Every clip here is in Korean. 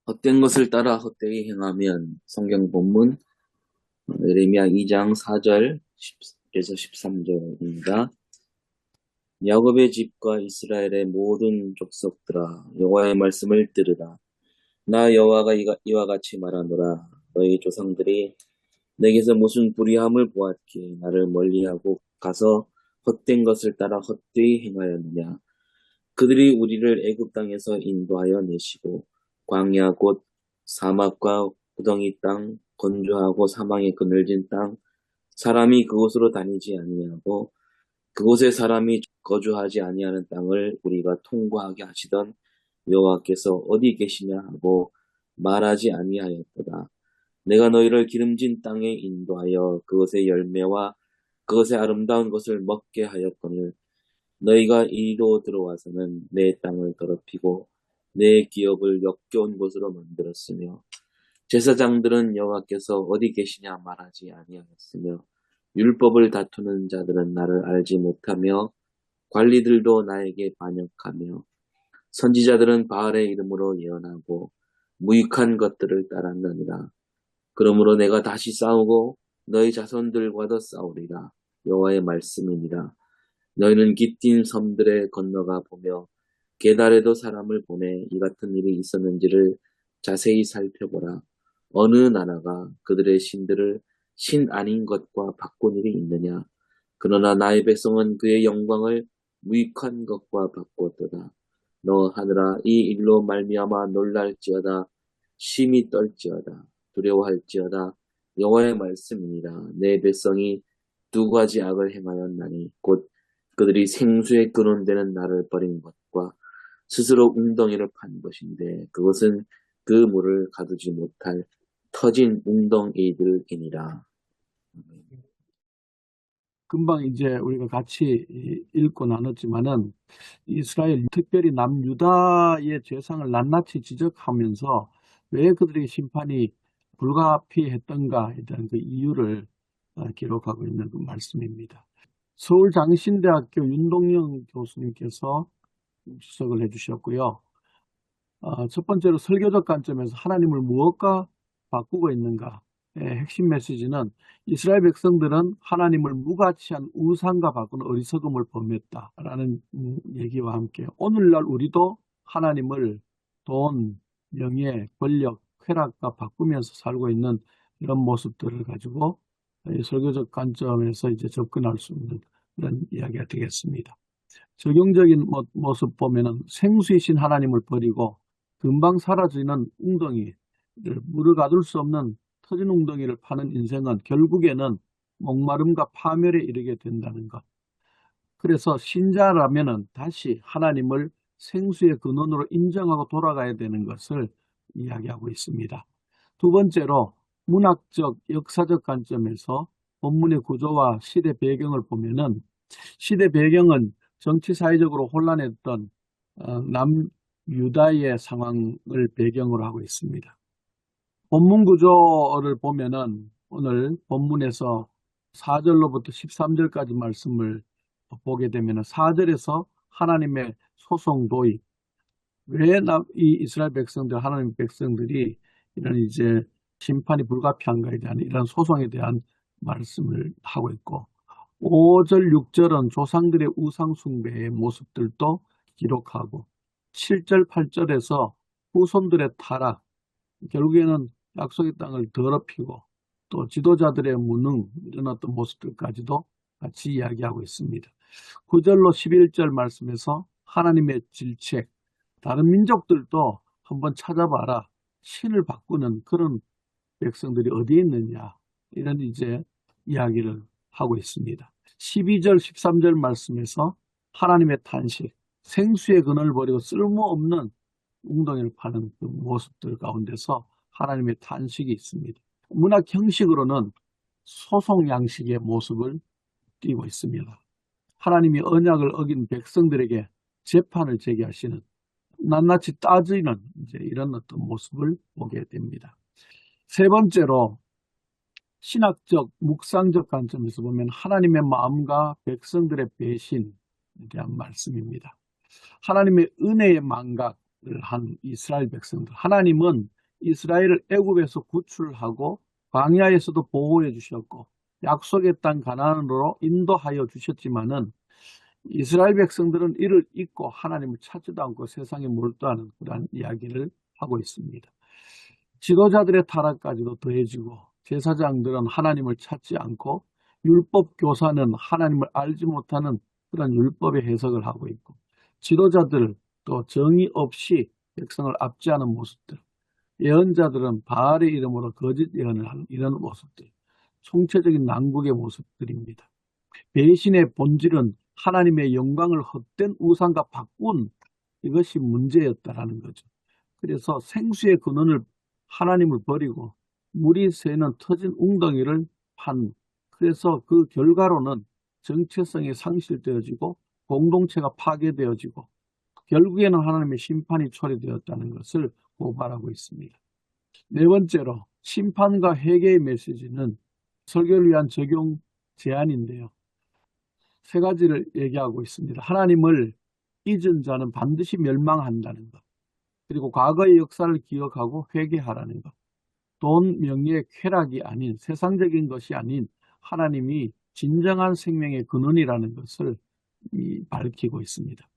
헛된 것을 따라 헛되이 행하면 성경 본문 예레미야 2장 4절에서 13절입니다. 야곱의 집과 이스라엘의 모든 족속들아 여호와의 말씀을 들으라. 나 여호와가 이와 같이 말하노라. 너희 조상들이 내게서 무슨 불의함을 보았기에 나를 멀리하고 가서 헛된 것을 따라 헛되이 행하였느냐. 그들이 우리를 애굽 땅에서 인도하여 내시고 광야 곧 사막과 구덩이 땅, 건조하고 사망의 그늘진 땅, 사람이 그곳으로 다니지 아니하고 그곳에 사람이 거주하지 아니하는 땅을 우리가 통과하게 하시던 여호와께서 어디 계시냐 하고 말하지 아니하였도다. 내가 너희를 기름진 땅에 인도하여 그것의 열매와 그것의 아름다운 것을 먹게 하였거늘 너희가 이리로 들어와서는 내 땅을 더럽히고 내 기업을 역겨운 곳으로 만들었으며 제사장들은 여호와께서 어디 계시냐 말하지 아니하였으며 율법을 다투는 자들은 나를 알지 못하며 관리들도 나에게 반역하며 선지자들은 바알의 이름으로 예언하고 무익한 것들을 따랐느니라. 그러므로 내가 다시 싸우고 너희 자손들과도 싸우리라. 여호와의 말씀이니라. 너희는 깃딘 섬들에 건너가 보며 게달에도 사람을 보내 이 같은 일이 있었는지를 자세히 살펴보라. 어느 나라가 그들의 신들을 신 아닌 것과 바꾼 일이 있느냐. 그러나 나의 백성은 그의 영광을 무익한 것과 바꾸었도다. 너 하늘아 이 일로 말미암아 놀랄지어다. 심히 떨지어다. 두려워할지어다. 여호와의 말씀이니라. 내 백성이 두 가지 악을 행하였나니 곧 그들이 생수에 근원되는 나를 버린 것과 스스로 웅덩이를 판 것인데 그것은 그 물을 가두지 못할 터진 웅덩이들이니라. 금방 이제 우리가 같이 읽고 나눴지만은 이스라엘, 특별히 남유다의 죄상을 낱낱이 지적하면서 왜 그들에게 심판이 불가피했던가에 대한 그 이유를 기록하고 있는 그 말씀입니다. 서울장신대학교 윤동영 교수님께서 지적을 해주셨고요. 첫 번째로 설교적 관점에서 하나님을 무엇과 바꾸고 있는가의 핵심 메시지는 이스라엘 백성들은 하나님을 무가치한 우상과 바꾸는 어리석음을 범했다라는 얘기와 함께 오늘날 우리도 하나님을 돈, 명예, 권력, 쾌락과 바꾸면서 살고 있는 이런 모습들을 가지고 설교적 관점에서 이제 접근할 수 있는 그런 이야기가 되겠습니다. 적용적인 모습 보면은 생수이신 하나님을 버리고 금방 사라지는 웅덩이, 물을 가둘 수 없는 터진 웅덩이를 파는 인생은 결국에는 목마름과 파멸에 이르게 된다는 것. 그래서 신자라면은 다시 하나님을 생수의 근원으로 인정하고 돌아가야 되는 것을 이야기하고 있습니다. 두 번째로 문학적, 역사적 관점에서 본문의 구조와 시대 배경을 보면은 시대 배경은 정치 사회적으로 혼란했던 남유다의 상황을 배경으로 하고 있습니다. 본문 구조를 보면은 오늘 본문에서 4절로부터 13절까지 말씀을 보게 되면은 4절에서 하나님의 소송 도입, 왜 이 이스라엘 백성들, 하나님 백성들이 이런 이제 심판이 불가피한가에 대한 이런 소송에 대한 말씀을 하고 있고 5절, 6절은 조상들의 우상 숭배의 모습들도 기록하고 7절, 8절에서 후손들의 타락, 결국에는 약속의 땅을 더럽히고 또 지도자들의 무능 이런 어떤 모습들까지도 같이 이야기하고 있습니다. 9절로 11절 말씀에서 하나님의 질책, 다른 민족들도 한번 찾아봐라. 신을 바꾸는 그런 백성들이 어디에 있느냐. 이런 이제 이야기를 하고 있습니다. 12절, 13절 말씀에서 하나님의 탄식, 생수의 근원을 버리고 쓸모없는 웅덩이를 파는 그 모습들 가운데서 하나님의 탄식이 있습니다. 문학 형식으로는 소송 양식의 모습을 띠고 있습니다. 하나님이 언약을 어긴 백성들에게 재판을 제기하시는 낱낱이 따지는 이제 이런 어떤 모습을 보게 됩니다. 세 번째로 신학적, 묵상적 관점에서 보면 하나님의 마음과 백성들의 배신에 대한 말씀입니다. 하나님의 은혜의 망각, 한 이스라엘 백성들. 하나님은 이스라엘을 애굽에서 구출하고 광야에서도 보호해 주셨고 약속의 땅 가나안으로 인도하여 주셨지만은 이스라엘 백성들은 이를 잊고 하나님을 찾지도 않고 세상에 몰두하는 그러한 이야기를 하고 있습니다. 지도자들의 타락까지도 더해지고 제사장들은 하나님을 찾지 않고 율법 교사는 하나님을 알지 못하는 그런 율법의 해석을 하고 있고 지도자들 또 정의 없이 백성을 압제하는 모습들, 예언자들은 바알의 이름으로 거짓 예언을 하는 이런 모습들, 총체적인 난국의 모습들입니다. 배신의 본질은 하나님의 영광을 헛된 우상과 바꾼 이것이 문제였다라는 거죠. 그래서 생수의 근원을 하나님을 버리고 물이 새는 터진 웅덩이를 판. 그래서 그 결과로는 정체성이 상실되어지고 공동체가 파괴되어지고 결국에는 하나님의 심판이 초래되었다는 것을 고발하고 있습니다. 네 번째로 심판과 회개의 메시지는 설교를 위한 적용 제안인데요. 세 가지를 얘기하고 있습니다. 하나님을 잊은 자는 반드시 멸망한다는 것. 그리고 과거의 역사를 기억하고 회개하라는 것. 돈, 명예, 쾌락이 아닌 세상적인 것이 아닌 하나님이 진정한 생명의 근원이라는 것을 밝히고 있습니다.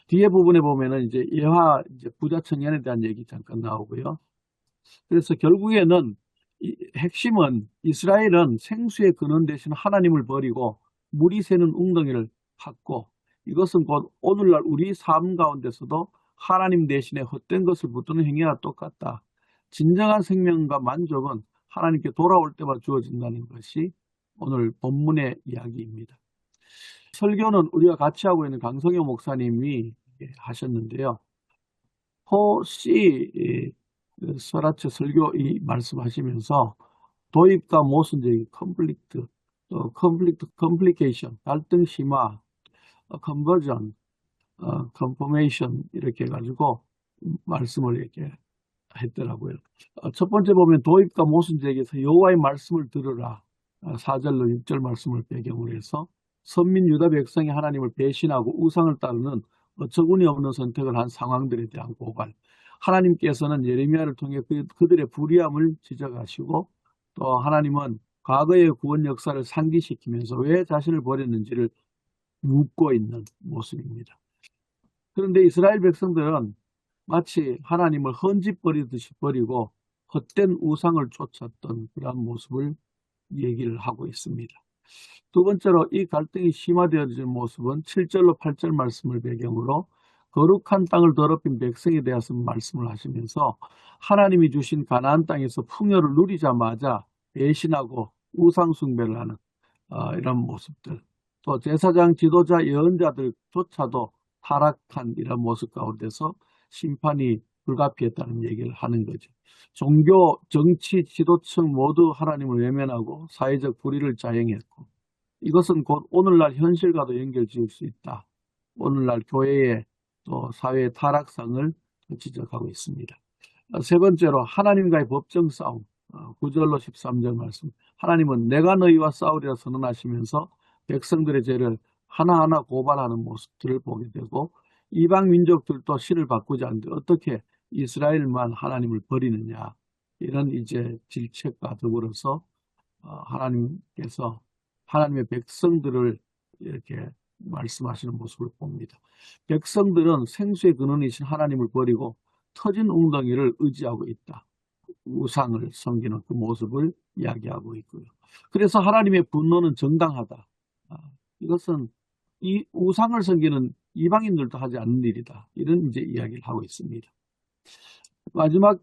뒤에 부분에 보면은 이제 예화 부자 청년에 대한 얘기 잠깐 나오고요. 그래서 결국에는 핵심은 이스라엘은 생수의 근원 대신 하나님을 버리고 물이 새는 웅덩이를 찾고 이것은 곧 오늘날 우리 삶 가운데서도 하나님 대신에 헛된 것을 붙드는 행위와 똑같다. 진정한 생명과 만족은 하나님께 돌아올 때만 주어진다는 것이 오늘 본문의 이야기입니다. 설교는 우리가 같이 하고 있는 강성효 목사님이 하셨는데요. 혹시 서라체 설교 이 말씀하시면서 도입과 모순적인 컨플릭트, 또 컴플리케이션, 갈등 심화, 컨버전, 컨포메이션 이렇게 해가지고 말씀을 이렇게 했더라고요. 첫 번째 보면 도입과 모순적에서 여호와의 말씀을 들으라. 4절로 6절 말씀을 배경으로 해서 선민 유다 백성이 하나님을 배신하고 우상을 따르는 어처구니 없는 선택을 한 상황들에 대한 고발. 하나님께서는 예레미야를 통해 그들의 불의함을 지적하시고 또 하나님은 과거의 구원 역사를 상기시키면서 왜 자신을 버렸는지를 묻고 있는 모습입니다. 그런데 이스라엘 백성들은 마치 하나님을 헌집 버리듯이 버리고 헛된 우상을 쫓았던 그런 모습을 얘기를 하고 있습니다. 두 번째로 이 갈등이 심화되어진 모습은 7절로 8절 말씀을 배경으로 거룩한 땅을 더럽힌 백성에 대해서 말씀을 하시면서 하나님이 주신 가나안 땅에서 풍요를 누리자마자 배신하고 우상 숭배를 하는 이런 모습들, 또 제사장 지도자 예언자들조차도 타락한 이런 모습 가운데서 심판이 불가피했다는 얘기를 하는 거죠. 종교, 정치, 지도층 모두 하나님을 외면하고 사회적 불의를 자행했고 이것은 곧 오늘날 현실과도 연결 지을 수 있다. 오늘날 교회의 또 사회의 타락상을 지적하고 있습니다. 세 번째로 하나님과의 법정 싸움, 9절로 13절 말씀. 하나님은 내가 너희와 싸우리라 선언하시면서 백성들의 죄를 하나하나 고발하는 모습들을 보게 되고 이방 민족들도 신을 바꾸지 않는데 어떻게 이스라엘만 하나님을 버리느냐 이런 이제 질책과 더불어서 하나님께서 하나님의 백성들을 이렇게 말씀하시는 모습을 봅니다. 백성들은 생수의 근원이신 하나님을 버리고 터진 웅덩이를 의지하고 있다. 우상을 섬기는 그 모습을 이야기하고 있고요. 그래서 하나님의 분노는 정당하다. 이것은 이 우상을 섬기는 이방인들도 하지 않는 일이다. 이런 이제 이야기를 하고 있습니다. 마지막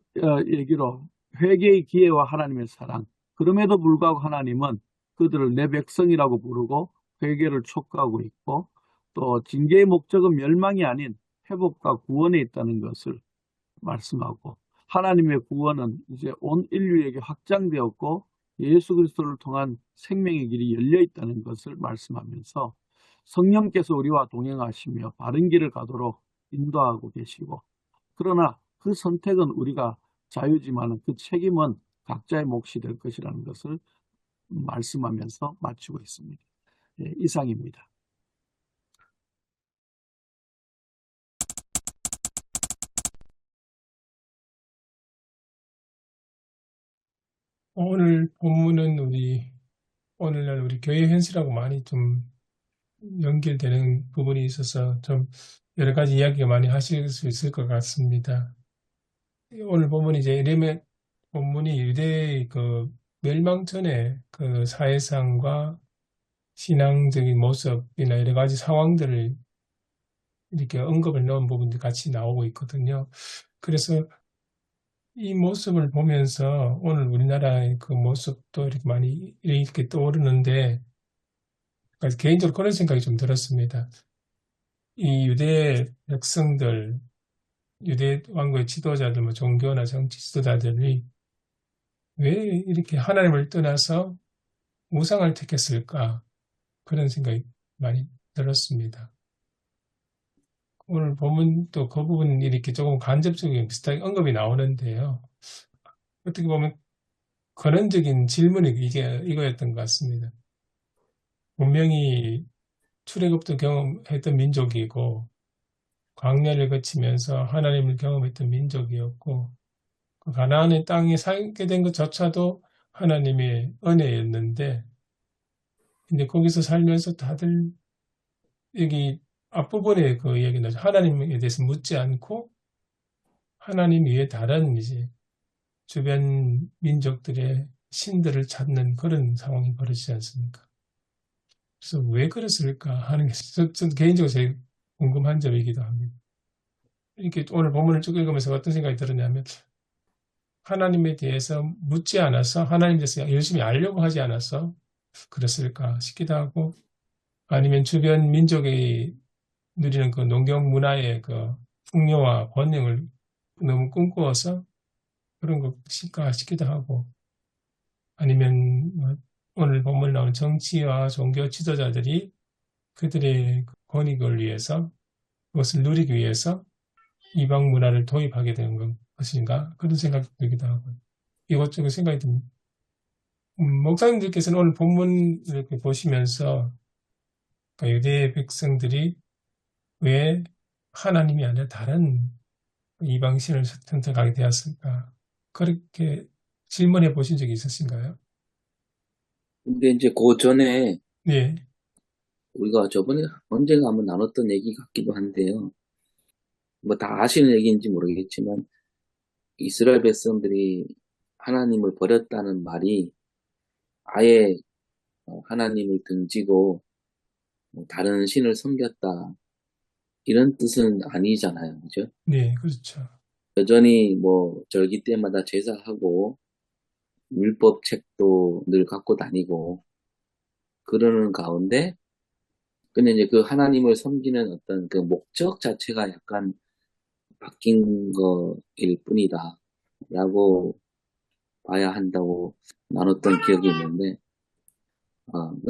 얘기로 회개의 기회와 하나님의 사랑. 그럼에도 불구하고 하나님은 그들을 내 백성이라고 부르고 회개를 촉구하고 있고 또 징계의 목적은 멸망이 아닌 회복과 구원에 있다는 것을 말씀하고 하나님의 구원은 이제 온 인류에게 확장되었고 예수 그리스도를 통한 생명의 길이 열려 있다는 것을 말씀하면서 성령께서 우리와 동행하시며 바른 길을 가도록 인도하고 계시고 그러나 그 선택은 우리가 자유지만 그 책임은 각자의 몫이 될 것이라는 것을 말씀하면서 마치고 있습니다. 네, 이상입니다. 오늘 본문은 오늘날 우리 교회 현실하고 많이 좀 연결되는 부분이 있어서 좀 여러 가지 이야기가 많이 하실 수 있을 것 같습니다. 오늘 본문이 이제 예레미야 본문이 유대의 그 멸망 전에 그 사회상과 신앙적인 모습이나 여러 가지 상황들을 이렇게 언급을 넣은 부분들이 같이 나오고 있거든요. 그래서 이 모습을 보면서 오늘 우리나라의 그 모습도 이렇게 많이 이렇게 떠오르는데, 그러니까 개인적으로 그런 생각이 좀 들었습니다. 이 유대 백성들, 유대 왕국의 지도자들, 뭐 종교나 정치 지도자들이 왜 이렇게 하나님을 떠나서 우상을 택했을까? 그런 생각이 많이 들었습니다. 오늘 보면 또 그 부분 이렇게 조금 간접적인 비슷하게 언급이 나오는데요. 어떻게 보면 근원적인 질문이 이거였던 것 같습니다. 분명히 출애굽도 경험했던 민족이고 광야를 거치면서 하나님을 경험했던 민족이었고 그 가나안의 땅에 살게 된 것조차도 하나님의 은혜였는데 근데 거기서 살면서 다들 여기 앞부분에 그 이야기 나죠. 하나님에 대해서 묻지 않고 하나님 외에 다른 이제 주변 민족들의 신들을 찾는 그런 상황이 벌어지지 않습니까? 그래서 왜 그랬을까 하는 게 전 개인적으로 제일 궁금한 점이기도 합니다. 이렇게 오늘 본문을 쭉 읽으면서 어떤 생각이 들었냐면 하나님에 대해서 묻지 않아서 하나님에 대해서 열심히 알려고 하지 않아서 그랬을까 싶기도 하고 아니면 주변 민족이 누리는 그 농경 문화의 그 풍요와 번영을 너무 꿈꾸어서 그런 것일까 싶기도 하고 아니면 뭐 오늘 본문에 나오는 정치와 종교 지도자들이 그들의 권익을 위해서 그것을 누리기 위해서 이방 문화를 도입하게 되는 것인가 그런 생각이 들기도 하고 이것저것 생각이 듭니다. 목사님들께서는 오늘 본문 이렇게 보시면서 그러니까 유대 백성들이 왜 하나님이 아니라 다른 이방신을 선택하게 되었을까? 그렇게 질문해 보신 적이 있으신가요? 근데 이제 그 전에 네, 우리가 저번에 언젠가 한번 나눴던 얘기 같기도 한데요. 뭐 다 아시는 얘기인지 모르겠지만 이스라엘 백성들이 하나님을 버렸다는 말이 아예 하나님을 등지고 다른 신을 섬겼다 이런 뜻은 아니잖아요. 그죠? 네, 그렇죠. 여전히 뭐 절기 때마다 제사하고 율법 책도 늘 갖고 다니고 그러는 가운데 근데 이제 그 하나님을 섬기는 어떤 그 목적 자체가 약간 바뀐 거일 뿐이다 라고 봐야 한다고 나눴던 기억이 있는데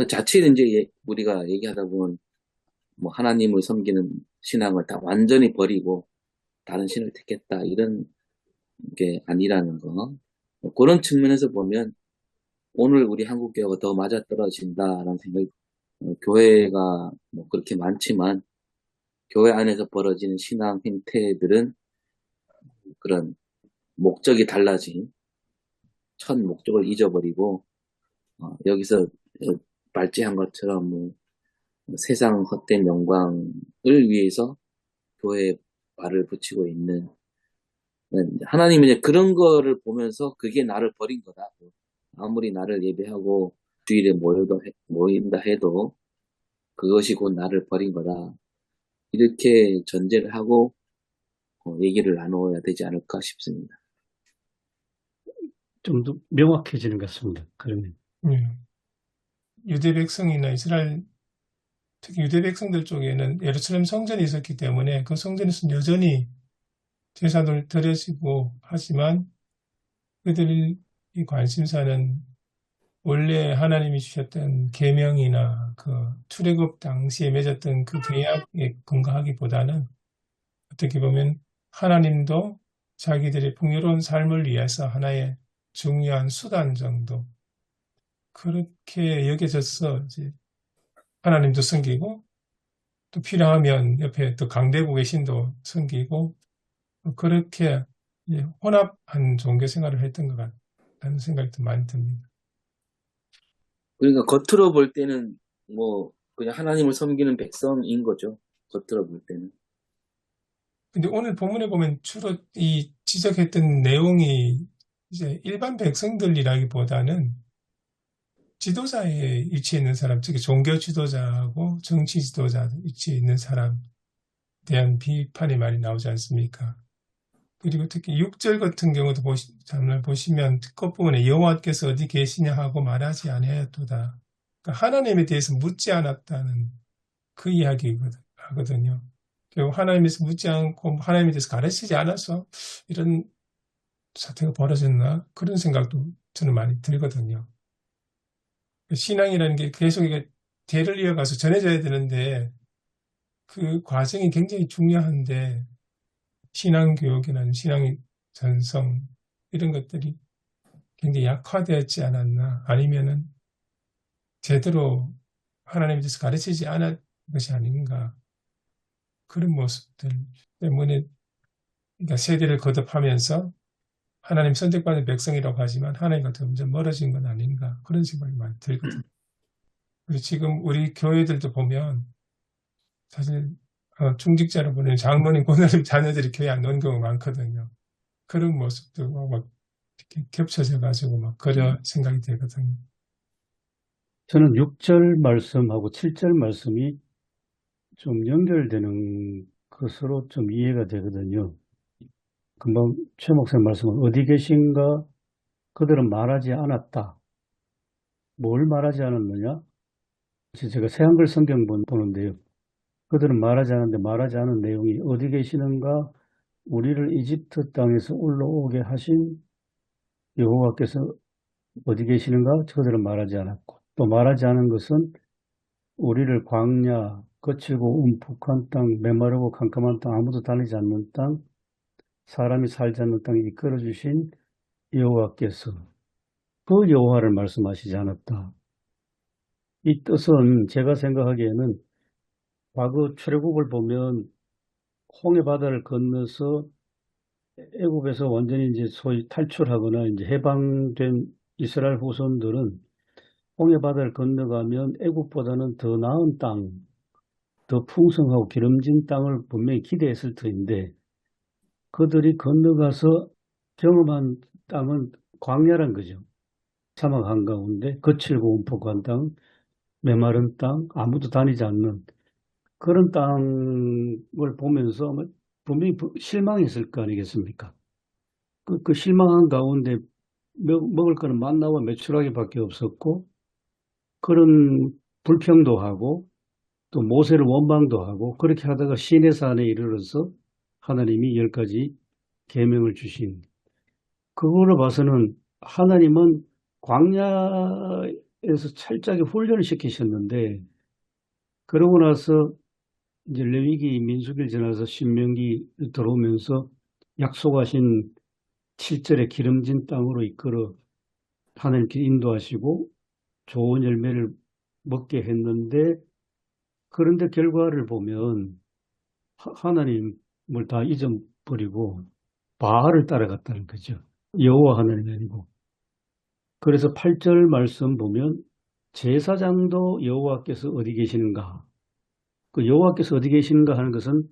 자칫 이제 우리가 얘기하다 보면 뭐 하나님을 섬기는 신앙을 다 완전히 버리고 다른 신을 택했다 이런 게 아니라는 거. 그런 측면에서 보면 오늘 우리 한국 교회가 더 맞아떨어진다라는 생각이 교회가 뭐 그렇게 많지만 교회 안에서 벌어지는 신앙 행태들은 그런 목적이 달라진 첫 목적을 잊어버리고 여기서 발제한 것처럼 뭐 세상 헛된 영광을 위해서 교회에 발을 붙이고 있는 하나님은 이제 그런 거를 보면서 그게 나를 버린 거다. 아무리 나를 예배하고 주일에 모인다 해도 그것이 곧 나를 버린 거다. 이렇게 전제를 하고 얘기를 나눠야 되지 않을까 싶습니다. 좀 더 명확해지는 것 같습니다. 그러면. 네. 유대 백성이나 이스라엘, 특히 유대 백성들 쪽에는 예루살렘 성전이 있었기 때문에 그 성전에서는 여전히 제사를 드려지고 하지만 그들의 관심사는 원래 하나님이 주셨던 계명이나 그 출애굽 당시에 맺었던 그 계약에 근거하기보다는 어떻게 보면 하나님도 자기들의 풍요로운 삶을 위해서 하나의 중요한 수단 정도 그렇게 여겨져서 이제 하나님도 섬기고 또 필요하면 옆에 또 강대국의 신도 섬기고 그렇게 이제 혼합한 종교 생활을 했던 것 하는 생각도 많이 듭니다. 그러니까 겉으로 볼 때는 뭐 그냥 하나님을 섬기는 백성인 거죠. 겉으로 볼 때는. 근데 오늘 본문에 보면 주로 이 지적했던 내용이 이제 일반 백성들이라기보다는 지도자에 위치해 있는 사람, 특히 종교 지도자하고 정치 지도자 위치해 있는 사람에 대한 비판이 많이 나오지 않습니까? 그리고 특히 6절 같은 경우도 잘 보시면 끝부분에 여호와께서 어디 계시냐 하고 말하지 아니하였도다. 그러니까 하나님에 대해서 묻지 않았다는 그 이야기거든요. 결국 하나님에서 묻지 않고 하나님에 대해서 가르치지 않아서 이런 사태가 벌어졌나? 그런 생각도 저는 많이 들거든요. 신앙이라는 게 계속 이게 대를 이어가서 전해져야 되는데 그 과정이 굉장히 중요한데 신앙교육이나 신앙의 전성 이런 것들이 굉장히 약화되었지 않았나 아니면은 제대로 하나님에 대해서 가르치지 않은 것이 아닌가 그런 모습들 때문에 그러니까 세대를 거듭하면서 하나님 선택받은 백성이라고 하지만 하나님과 점점 멀어진 건 아닌가 그런 생각이 많이 들거든요. 그리고 지금 우리 교회들도 보면 사실 중직자로 보는 장로님 고사님 자녀들이 교회 안 오는 경우가 많거든요. 그런 모습도 막 이렇게 겹쳐져 가지고 막 그런 생각이 들거든요. 저는 6절 말씀하고 7절 말씀이 좀 연결되는 것으로 좀 이해가 되거든요. 금방 최 목사님 말씀은 어디 계신가? 그들은 말하지 않았다. 뭘 말하지 않았느냐? 제가 새한글 성경 보는데요. 그들은 말하지 않았는데 말하지 않은 내용이 어디 계시는가? 우리를 이집트 땅에서 올라오게 하신 여호와께서 어디 계시는가? 그들은 말하지 않았고 또 말하지 않은 것은 우리를 광야, 거칠고 움푹한 땅, 메마르고 캄캄한 땅, 아무도 다니지 않는 땅, 사람이 살지 않는 땅에 이끌어 주신 여호와께서 그 여호와를 말씀하시지 않았다. 이 뜻은 제가 생각하기에는 과거 출애굽을 보면 홍해 바다를 건너서 애굽에서 완전히 이제 소위 탈출하거나 이제 해방된 이스라엘 후손들은 홍해 바다를 건너가면 애굽보다는 더 나은 땅, 더 풍성하고 기름진 땅을 분명히 기대했을 터인데 그들이 건너가서 경험한 땅은 광야란 거죠. 사막 한가운데 거칠고 움푹한 땅, 메마른 땅, 아무도 다니지 않는 그런 땅을 보면서 분명히 실망했을 거 아니겠습니까? 그 실망한 가운데 먹을 거는 만나와 메추라기밖에 없었고 그런 불평도 하고 또 모세를 원망도 하고 그렇게 하다가 시내산에 이르러서 하나님이 10가지 계명을 주신 그거로 봐서는 하나님은 광야에서 철저하게 훈련을 시키셨는데 그러고 나서 이제 레위기 민수기를 지나서 신명기 들어오면서 약속하신 7절의 기름진 땅으로 이끌어 하나님께 인도하시고 좋은 열매를 먹게 했는데 그런데 결과를 보면 하나님을 다 잊어버리고 바알을 따라갔다는 거죠. 여호와 하나님이 아니고. 그래서 8절 말씀 보면 제사장도 여호와께서 어디 계시는가? 그 여호와께서 어디 계시는가 하는 것은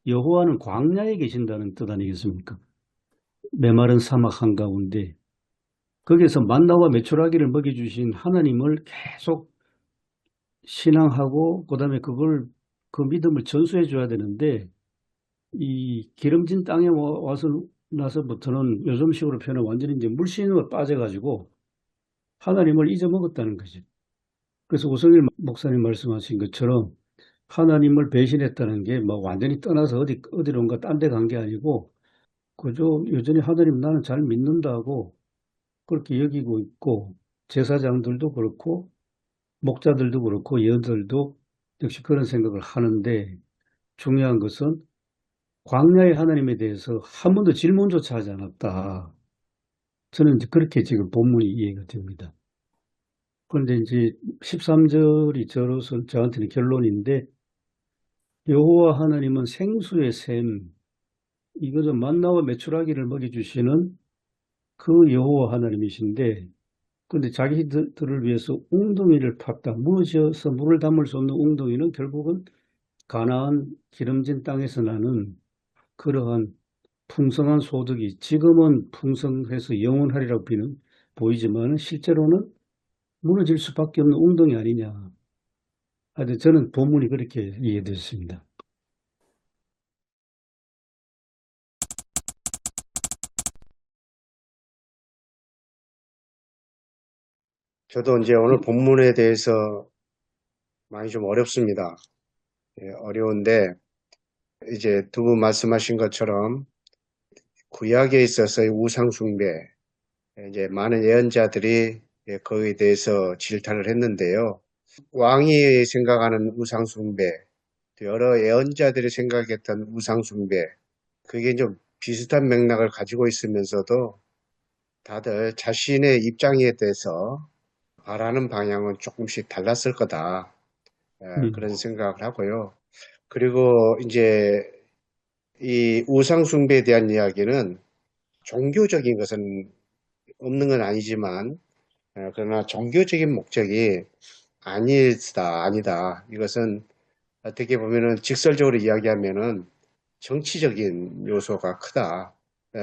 여호와는 광야에 계신다는 뜻 아니겠습니까? 메마른 사막 한가운데 거기에서 만나와 메추라기를 먹여주신 하나님을 계속 신앙하고 그다음에 그 믿음을 전수해 줘야 되는데 이 기름진 땅에 와서 나서부터는 요즘식으로 표현하면 완전히 이제 물신으로 빠져가지고 하나님을 잊어먹었다는 거죠. 그래서 오성일 목사님 말씀하신 것처럼 하나님을 배신했다는 게 뭐 완전히 떠나서 어디론가 딴 데 간 게 아니고 그저 여전히 하나님 나는 잘 믿는다고 그렇게 여기고 있고 제사장들도 그렇고 목자들도 그렇고 예언들도 역시 그런 생각을 하는데 중요한 것은 광야의 하나님에 대해서 한 번도 질문조차 하지 않았다. 저는 이제 그렇게 지금 본문이 이해가 됩니다. 그런데 이제 13절이 저한테는 결론인데 여호와 하나님은 생수의 샘, 이거 좀 만나와 메추라기를 먹여주시는 그 여호와 하나님이신데, 근데 자기들을 위해서 웅덩이를 팠다. 무너져서 물을 담을 수 없는 웅덩이는 결국은 가나안 기름진 땅에서 나는 그러한 풍성한 소득이 지금은 풍성해서 영원하리라고 보이지만 실제로는 무너질 수밖에 없는 웅덩이 아니냐. 하여튼 저는 본문이 그렇게 이해됐습니다. 저도 이제 오늘 본문에 대해서 많이 좀 어렵습니다. 예, 어려운데, 이제 두 분 말씀하신 것처럼 구약에 있어서의 우상숭배, 이제 많은 예언자들이 거기에 대해서 질타를 했는데요. 왕이 생각하는 우상숭배, 또 여러 예언자들이 생각했던 우상숭배, 그게 좀 비슷한 맥락을 가지고 있으면서도 다들 자신의 입장에 대해서 바라는 방향은 조금씩 달랐을 거다. 그런 생각을 하고요. 그리고 이제 이 우상숭배에 대한 이야기는 종교적인 것은 없는 건 아니지만, 그러나 종교적인 목적이 아니다. 이것은 어떻게 보면은 직설적으로 이야기하면은 정치적인 요소가 크다.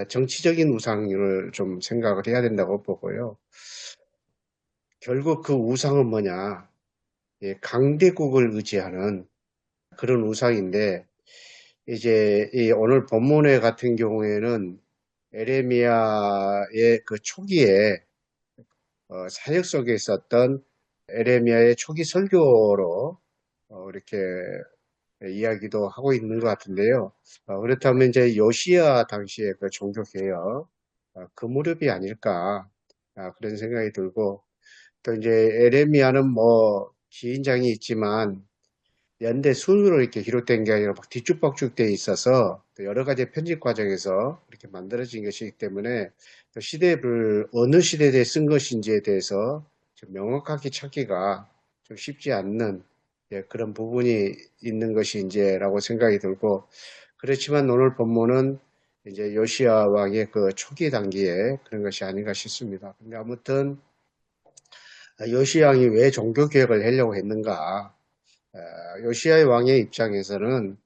정치적인 우상을 좀 생각을 해야 된다고 보고요. 결국 그 우상은 뭐냐? 예, 강대국을 의지하는 그런 우상인데, 이제 이 오늘 본문회 같은 경우에는 에레미야의 그 초기에 사역 속에 있었던 에레미야의 초기 설교로 이렇게 이야기도 하고 있는 것 같은데요. 그렇다면 이제 요시야 당시의 그 종교개혁 그 무렵이 아닐까 그런 생각이 들고, 또 이제 에레미야는 뭐 기인장이 있지만 연대 순으로 이렇게 기록된 게 아니라 막 뒤죽박죽 돼 있어서 또 여러 가지 편집 과정에서 이렇게 만들어진 것이기 때문에 또 시대를 어느 시대에 쓴 것인지에 대해서 좀 명확하게 찾기가 좀 쉽지 않는 그런 부분이 있는 것이 이제라고 생각이 들고, 그렇지만 오늘 본문은 이제 요시야 왕의 그 초기 단계에 그런 것이 아닌가 싶습니다. 근데 아무튼 요시야 왕이 왜 종교 개혁을 하려고 했는가? 요시야의 왕의 입장에서는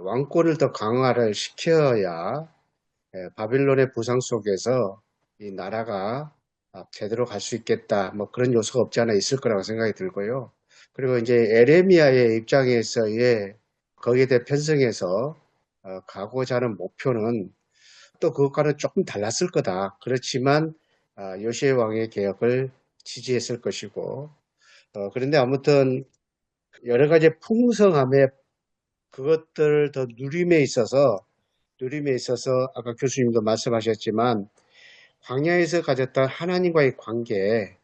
왕권을 더 강화를 시켜야 바빌론의 부상 속에서 이 나라가 제대로 갈 수 있겠다. 뭐 그런 요소가 없지 않아 있을 거라고 생각이 들고요. 그리고 이제 에레미야의 입장에서의 거기에 대해 편성해서 가고자 하는 목표는 또 그것과는 조금 달랐을 거다. 그렇지만 요시야 왕의 개혁을 지지했을 것이고, 그런데 아무튼 여러 가지 풍성함에 그것들 더 누림에 있어서 아까 교수님도 말씀하셨지만 광야에서 가졌던 하나님과의 관계,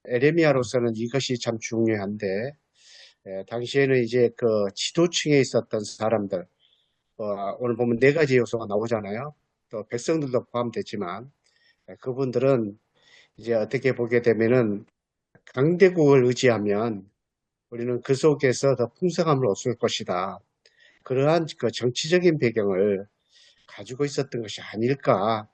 에레미야로서는 이것이 참 중요한데, 당시에는 이제 그 지도층에 있었던 사람들, 오늘 보면 네 가지 요소가 나오잖아요. 또 백성들도 포함됐지만, 그분들은 이제 어떻게 보게 되면은 강대국을 의지하면 우리는 그 속에서 더 풍성함을 얻을 것이다. 그러한 그 정치적인 배경을 가지고 있었던 것이 아닐까.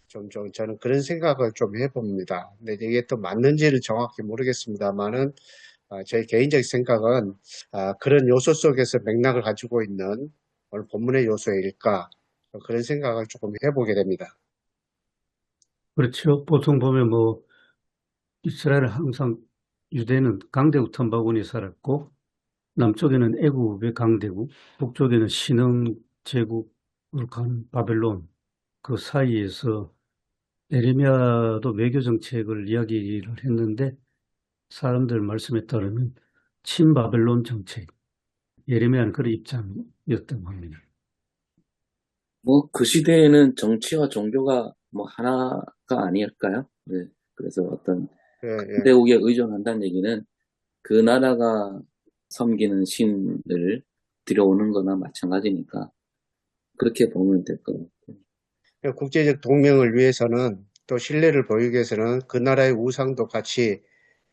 저는 그런 생각을 좀 해봅니다. 근데 이게 또 맞는지를 정확히 모르겠습니다만은, 제 개인적 생각은, 그런 요소 속에서 맥락을 가지고 있는 오늘 본문의 요소일까. 그런 생각을 조금 해보게 됩니다. 그렇죠. 보통 보면 뭐 이스라엘은 항상 유대는 강대국 탐바군이 살았고 남쪽에는 애굽의 강대국, 북쪽에는 신흥 제국을 간 바벨론, 그 사이에서 에레미야도 외교 정책을 이야기를 했는데 사람들 말씀에 따르면 친바벨론 정책, 예레미야는 그런 입장이었던 겁니다. 뭐 그 시대에는 정치와 종교가 뭐 하나가 아닐까요? 네. 그래서 어떤 예, 예. 대국에 의존한다는 얘기는 그 나라가 섬기는 신을 들여오는 거나 마찬가지니까 그렇게 보면 될 것 같아요. 국제적 동맹을 위해서는 또 신뢰를 보이기 위해서는 그 나라의 우상도 같이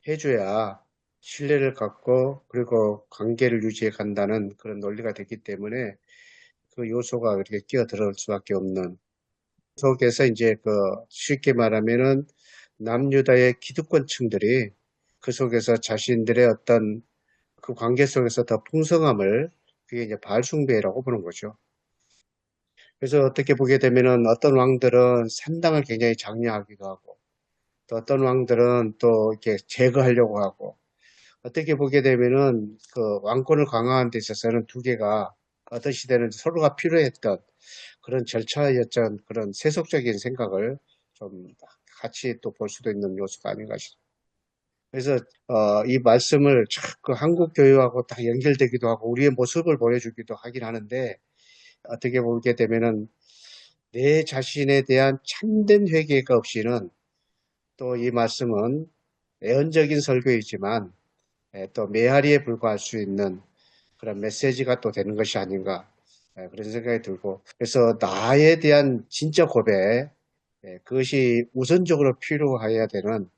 해줘야 신뢰를 갖고 그리고 관계를 유지해 간다는 그런 논리가 됐기 때문에 그 요소가 그렇게 끼어들을 수밖에 없는 속에서 이제 쉽게 말하면은 남유다의 기득권층들이 그 속에서 자신들의 어떤 그 관계 속에서 더 풍성함을 그게 이제 바알 숭배라고 보는 거죠. 그래서 어떻게 보게 되면은 어떤 왕들은 산당을 굉장히 장려하기도 하고 또 어떤 왕들은 또 이렇게 제거하려고 하고 어떻게 보게 되면은 그 왕권을 강화하는 데 있어서는 두 개가 어떤 시대는 서로가 필요했던 그런 절차였던 그런 세속적인 생각을 좀 같이 또 볼 수도 있는 요소가 아닌가 싶습니다. 그래서 이 말씀을 그 한국 교회하고 다 연결되기도 하고 우리의 모습을 보여주기도 하긴 하는데 어떻게 보게 되면은 내 자신에 대한 참된 회개가 없이는 또 이 말씀은 애언적인 설교이지만 또 메아리에 불과할 수 있는 그런 메시지가 또 되는 것이 아닌가 그런 생각이 들고 그래서 나에 대한 진짜 고백 그것이 우선적으로 필요해야 되는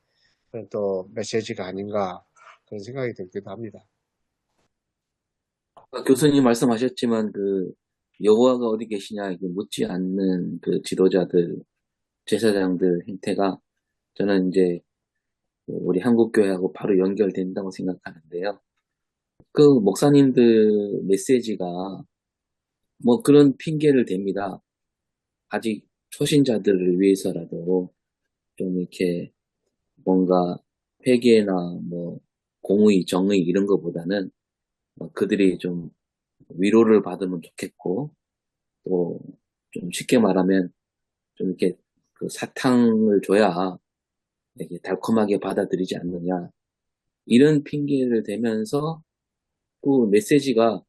그런 또 메시지가 아닌가 그런 생각이 들기도 합니다. 아까 교수님 말씀하셨지만 여호와가 어디 계시냐 이렇게 묻지 않는 그 지도자들, 제사장들 행태가 저는 이제 우리 한국교회하고 바로 연결된다고 생각하는데요. 그 목사님들 메시지가 뭐 그런 핑계를 댑니다. 아직 초신자들을 위해서라도 좀 이렇게 뭔가 회개나 뭐 공의, 정의 이런 거보다는 그들이 좀 위로를 받으면 좋겠고 또 좀 쉽게 말하면 좀 이렇게 그 사탕을 줘야 이렇게 달콤하게 받아들이지 않느냐 이런 핑계를 대면서 그 메시지가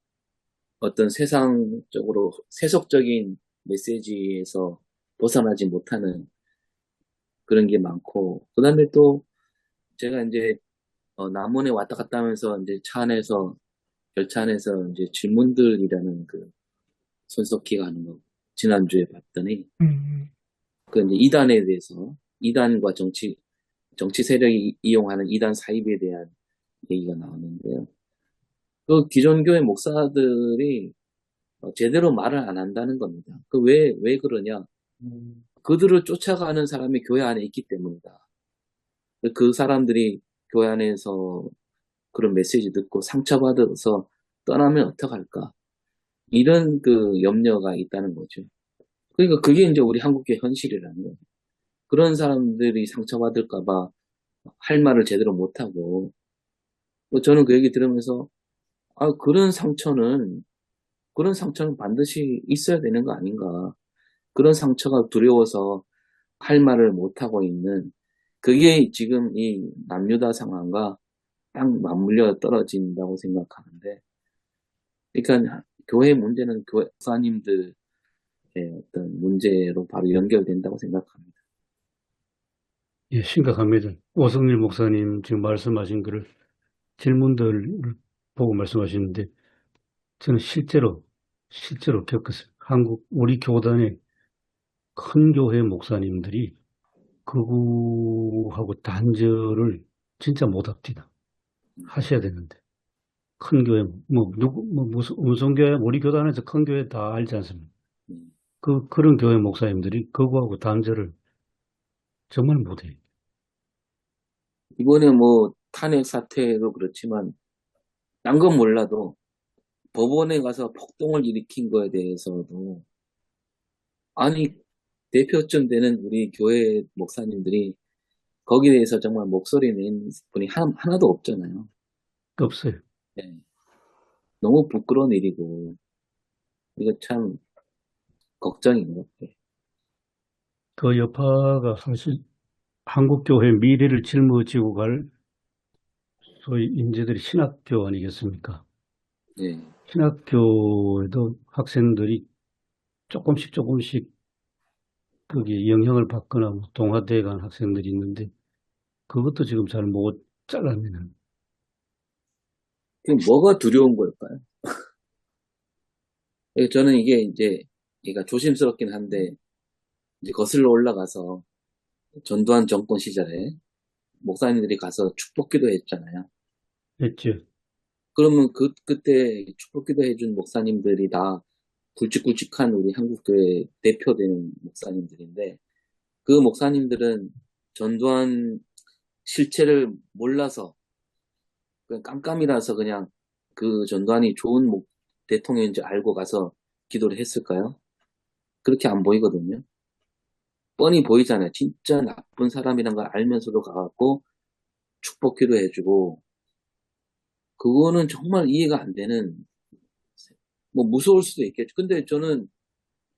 어떤 세상적으로 세속적인 메시지에서 벗어나지 못하는 그런 게 많고 그다음에 또 제가 이제 남원에 왔다 갔다 하면서 이제 차 안에서 열차 안에서 이제 질문들이라는 그 손석희가 하는 거 지난주에 봤더니 그 이제 이단에 대해서 이단과 정치 세력이 이용하는 이단 사입에 대한 얘기가 나오는데요. 그 기존 교회 목사들이 제대로 말을 안 한다는 겁니다. 왜 그러냐? 그들을 쫓아가는 사람이 교회 안에 있기 때문이다. 그 사람들이 교회 안에서 그런 메시지 듣고 상처받아서 떠나면 어떡할까? 이런 그 염려가 있다는 거죠. 그러니까 그게 이제 우리 한국의 현실이라는 거예요. 그런 사람들이 상처받을까봐 할 말을 제대로 못하고, 저는 그 얘기 들으면서, 그런 상처는 반드시 있어야 되는 거 아닌가. 그런 상처가 두려워서 할 말을 못하고 있는, 그게 지금 이 남유다 상황과 딱 맞물려 떨어진다고 생각하는데, 그러니까 교회 문제는 교회 목사님들의 어떤 문제로 바로 연결된다고 생각합니다. 예, 심각합니다. 오성일 목사님 지금 말씀하신 거를 질문들을 보고 말씀하시는데 저는 실제로 겪었어요. 우리 교단의 큰 교회 목사님들이 극우하고 단절을 진짜 못 합디다. 하셔야 되는데. 큰 교회, 무슨 교회, 우리 교단에서 큰 교회 다 알지 않습니까? 그런 교회 목사님들이 극우하고 단절을 정말 못해요. 이번에 뭐 탄핵 사태도 그렇지만 딴 건 몰라도 법원에 가서 폭동을 일으킨 거에 대해서도 아니 대표쯤 되는 우리 교회 목사님들이 거기에 대해서 정말 목소리 낸 분이 하나도 없잖아요. 없어요. 네. 너무 부끄러운 일이고 이거 참 걱정인 것 같아요. 그 여파가 사실 한국 교회 미래를 짊어지고 갈 소위 인재들이 신학교 아니겠습니까? 네. 신학교에도 학생들이 조금씩 거기에 영향을 받거나 뭐 동아대에 간 학생들이 있는데 그것도 지금 잘 못 잘라내는. 그럼 뭐가 두려운 걸까요? 저는 이게 이제 얘가 조심스럽긴 한데 이제 거슬러 올라가서 전두환 정권 시절에 목사님들이 가서 축복기도 했잖아요. 했죠. 그러면 그때 축복기도 해준 목사님들이 다 굵직굵직한 우리 한국교회 대표되는 목사님들인데, 그 목사님들은 전두환 실체를 몰라서, 그냥 깜깜이라서 그냥 그 전두환이 좋은 대통령인 줄 알고 가서 기도를 했을까요? 그렇게 안 보이거든요. 뻔히 보이잖아요. 진짜 나쁜 사람이란 걸 알면서도 가갖고 축복 기도해주고, 그거는 정말 이해가 안 되는, 뭐 무서울 수도 있겠죠. 근데 저는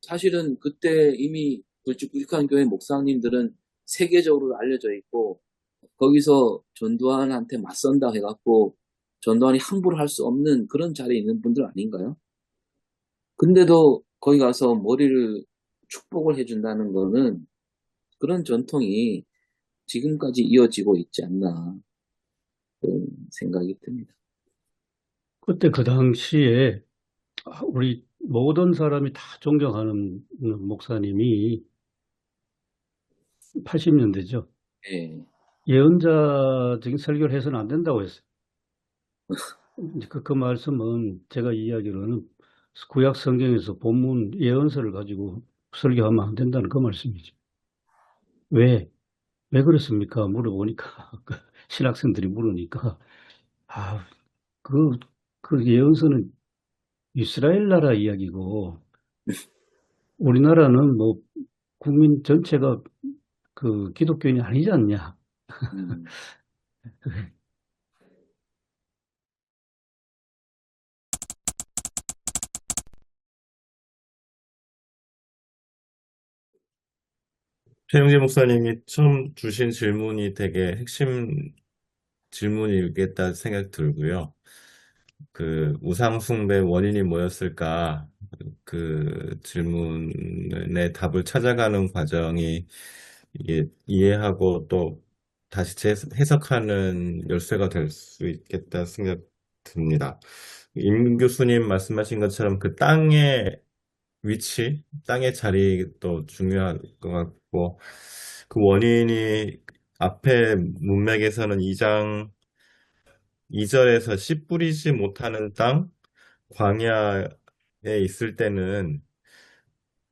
사실은 그때 이미 굵직굵직한 교회 목사님들은 세계적으로 알려져 있고, 거기서 전두환한테 맞선다 해갖고 전두환이 함부로 할 수 없는 그런 자리에 있는 분들 아닌가요? 근데도 거기 가서 머리를 축복을 해준다는 거는 그런 전통이 지금까지 이어지고 있지 않나 그런 생각이 듭니다. 그때 그 당시에 우리 모든 사람이 다 존경하는 목사님이 80년대죠. 예, 예언자적인 설교를 해서는 안 된다고 했어요. 이제 그 말씀은 제가 이야기로는 구약 성경에서 본문 예언서를 가지고 설교하면 안 된다는 그 말씀이죠. 왜 그랬습니까? 물어보니까 신학생들이 물으니까 그, 그 예언서는 이스라엘 나라 이야기고 우리나라는 뭐 국민 전체가 그 기독교인이 아니지 않냐. 음, 최영재 목사님이 처음 주신 질문이 되게 핵심 질문이겠다 생각 들고요. 그 우상숭배 원인이 뭐였을까? 그 질문의 답을 찾아가는 과정이 이게 이해하고 또 다시 해석하는 열쇠가 될 수 있겠다 생각 듭니다. 임 교수님 말씀하신 것처럼 그 땅의 위치, 땅의 자리도 중요할 것 같고, 그 원인이 앞에 문맥에서는 2장 2절에서 씨 뿌리지 못하는 땅, 광야에 있을 때는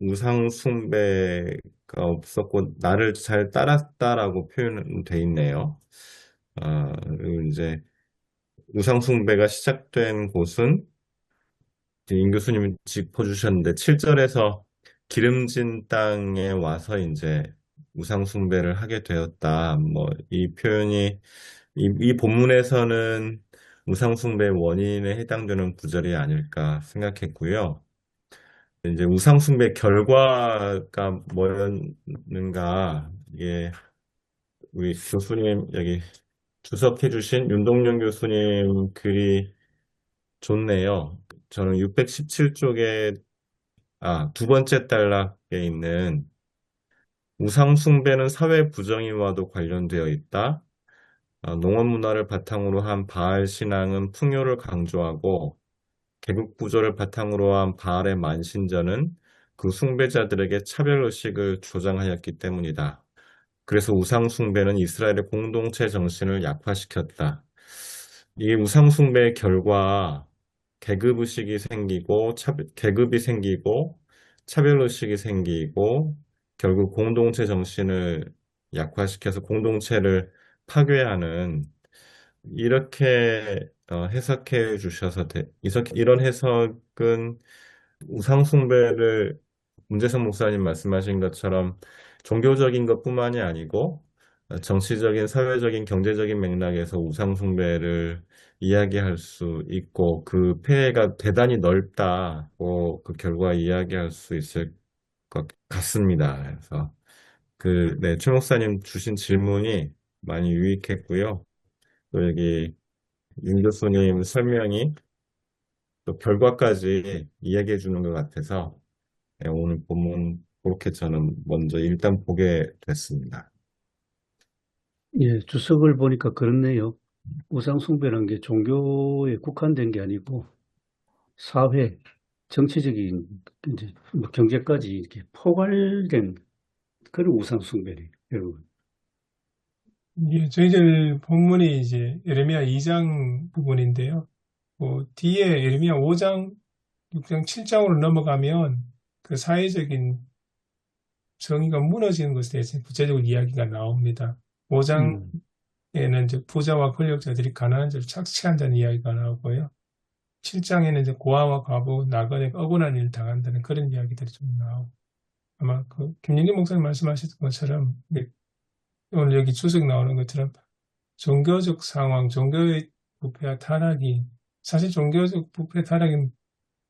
우상 숭배가 없었고 나를 잘 따랐다라고 표현돼 있네요. 그리고 이제 우상 숭배가 시작된 곳은 임 교수님이 짚어주셨는데 7절에서 기름진 땅에 와서 이제 우상 숭배를 하게 되었다. 뭐 이 표현이 이 본문에서는 우상 숭배의 원인에 해당되는 구절이 아닐까 생각했고요. 이제 우상 숭배 결과가 뭐였는가 이게 우리 교수님 여기 주석해 주신 윤동영 교수님 글이 좋네요. 저는 617쪽에 두 번째 단락에 있는 우상 숭배는 사회 부정의와도 관련되어 있다. 농업 문화를 바탕으로 한 바알 신앙은 풍요를 강조하고 계급 구조를 바탕으로 한 바알의 만신전은 그 숭배자들에게 차별의식을 조장하였기 때문이다. 그래서 우상 숭배는 이스라엘의 공동체 정신을 약화시켰다. 이 우상 숭배의 결과 계급의식이 생기고 계급이 생기고 차별의식이 생기고 결국 공동체 정신을 약화시켜서 공동체를 파괴하는 이렇게 해석해 주셔서 이런 해석은 우상 숭배를 문재성 목사님 말씀하신 것처럼 종교적인 것뿐만이 아니고 정치적인, 사회적인, 경제적인 맥락에서 우상 숭배를 이야기할 수 있고 그 폐해가 대단히 넓다고 그 결과 이야기할 수 있을 것 같습니다. 그래서 최 목사님 주신 질문이 많이 유익했고요. 또 여기 윤 교수님 설명이 또 결과까지 이야기해 주는 것 같아서 오늘 본문 그렇게 저는 먼저 일단 보게 됐습니다. 예, 주석을 보니까 그렇네요. 우상 숭배라는 게 종교에 국한된 게 아니고 사회, 정치적인 이제 뭐 경제까지 이렇게 포괄된 그런 우상 숭배래요, 여러분. 예, 저희들 본문이 이제 예레미야 2장 부분인데요. 뒤에 예레미야 5장 6장 7장으로 넘어가면 그 사회적인 정의가 무너지는 것에 대해서 구체적으로 이야기가 나옵니다. 5장에는 이제 부자와 권력자들이 가난한 자를 착취한다는 이야기가 나오고요. 7장에는 이제 고아와 과부, 나그네가 억울한 일을 당한다는 그런 이야기들이 좀 나오고, 아마 그 김영기 목사님 말씀하셨던 것처럼 오늘 여기 주석 나오는 것처럼 종교적 상황, 종교의 부패와 타락이, 사실 종교적 부패 타락은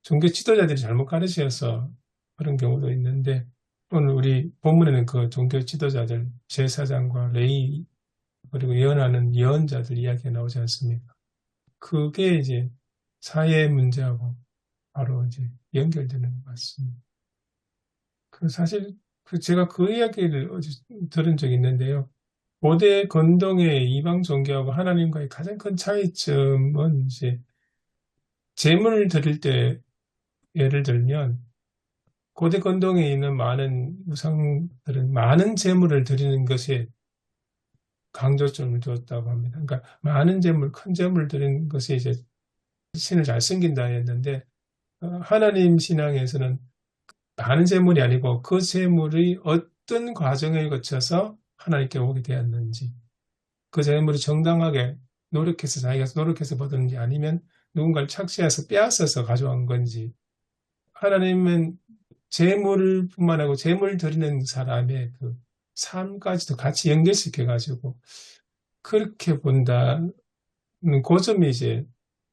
종교 지도자들이 잘못 가르쳐서 그런 경우도 있는데, 오늘 우리 본문에는 그 종교 지도자들, 제사장과 레위, 그리고 예언하는 예언자들 이야기가 나오지 않습니까? 그게 이제 사회 문제하고 바로 이제 연결되는 것 같습니다. 사실 제가 그 이야기를 어제 들은 적이 있는데요. 고대 건동의 이방 종교하고 하나님과의 가장 큰 차이점은 이제 제물을 드릴 때 예를 들면 고대 건동에 있는 많은 우상들은 많은 제물을 드리는 것에 강조점을 두었다고 합니다. 그러니까 많은 제물, 큰 제물을 드리는 것이 이제 신을 잘 섬긴다 했는데 하나님 신앙에서는 많은 제물이 아니고 그 제물이 어떤 과정을 거쳐서 하나님께 오게 되었는지, 그 제물이 정당하게 노력해서 자기가 노력해서 받았는지 아니면 누군가를 착취해서 빼앗아서 가져온 건지, 하나님은 제물뿐만 아니고 제물 드리는 사람의 그 삶까지도 같이 연결시켜가지고 그렇게 본다는 그 점이 이제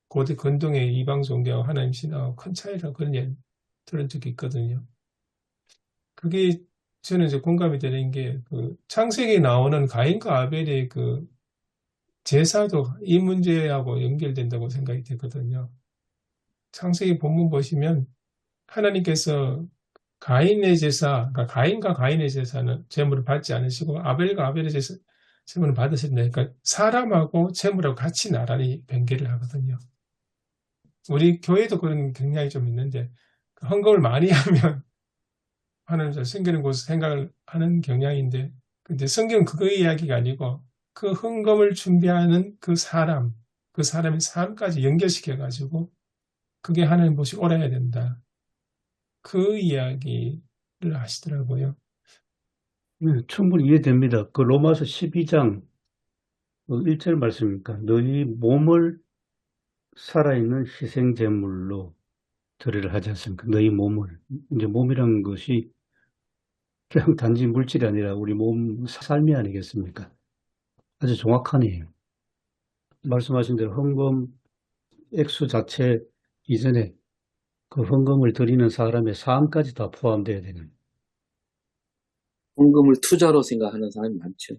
고대 건동의 이방 종교와 하나님 신앙하고 큰 차이라고 그런 얘기 들은 적이 있거든요. 그게 저는 이제 공감이 되는 게 그 창세기에 나오는 가인과 아벨의 그 제사도 이 문제하고 연결된다고 생각이 되거든요. 창세기 본문 보시면 하나님께서 가인의 제사, 그러니까 가인과 가인의 제사는 제물을 받지 않으시고 아벨과 아벨의 제물을 받으셨네. 그러니까 사람하고 제물하고 같이 나란히 변개를 하거든요. 우리 교회도 그런 경향이 좀 있는데 헌금을 많이 하면 하나님 잘 섬기는 곳을 생각을 하는 경향인데, 근데 성경은 그거의 이야기가 아니고 그 헌금을 준비하는 그 사람의 삶까지 연결시켜가지고 그게 하나님 보시 옳아야 된다. 그 이야기를 하시더라고요. 충분히 이해됩니다. 그 로마서 12장 1절 말씀입니까? 너희 몸을 살아있는 희생제물로 드리려 하지 않습니까? 너희 몸을. 이제 몸이라는 것이 그냥 단지 물질이 아니라 우리 몸 삶이 아니겠습니까? 아주 정확하네요. 말씀하신 대로 헌금 액수 자체 이전에 그 헌금을 드리는 사람의 삶까지 다 포함되어야 되는. 헌금을 투자로 생각하는 사람이 많죠.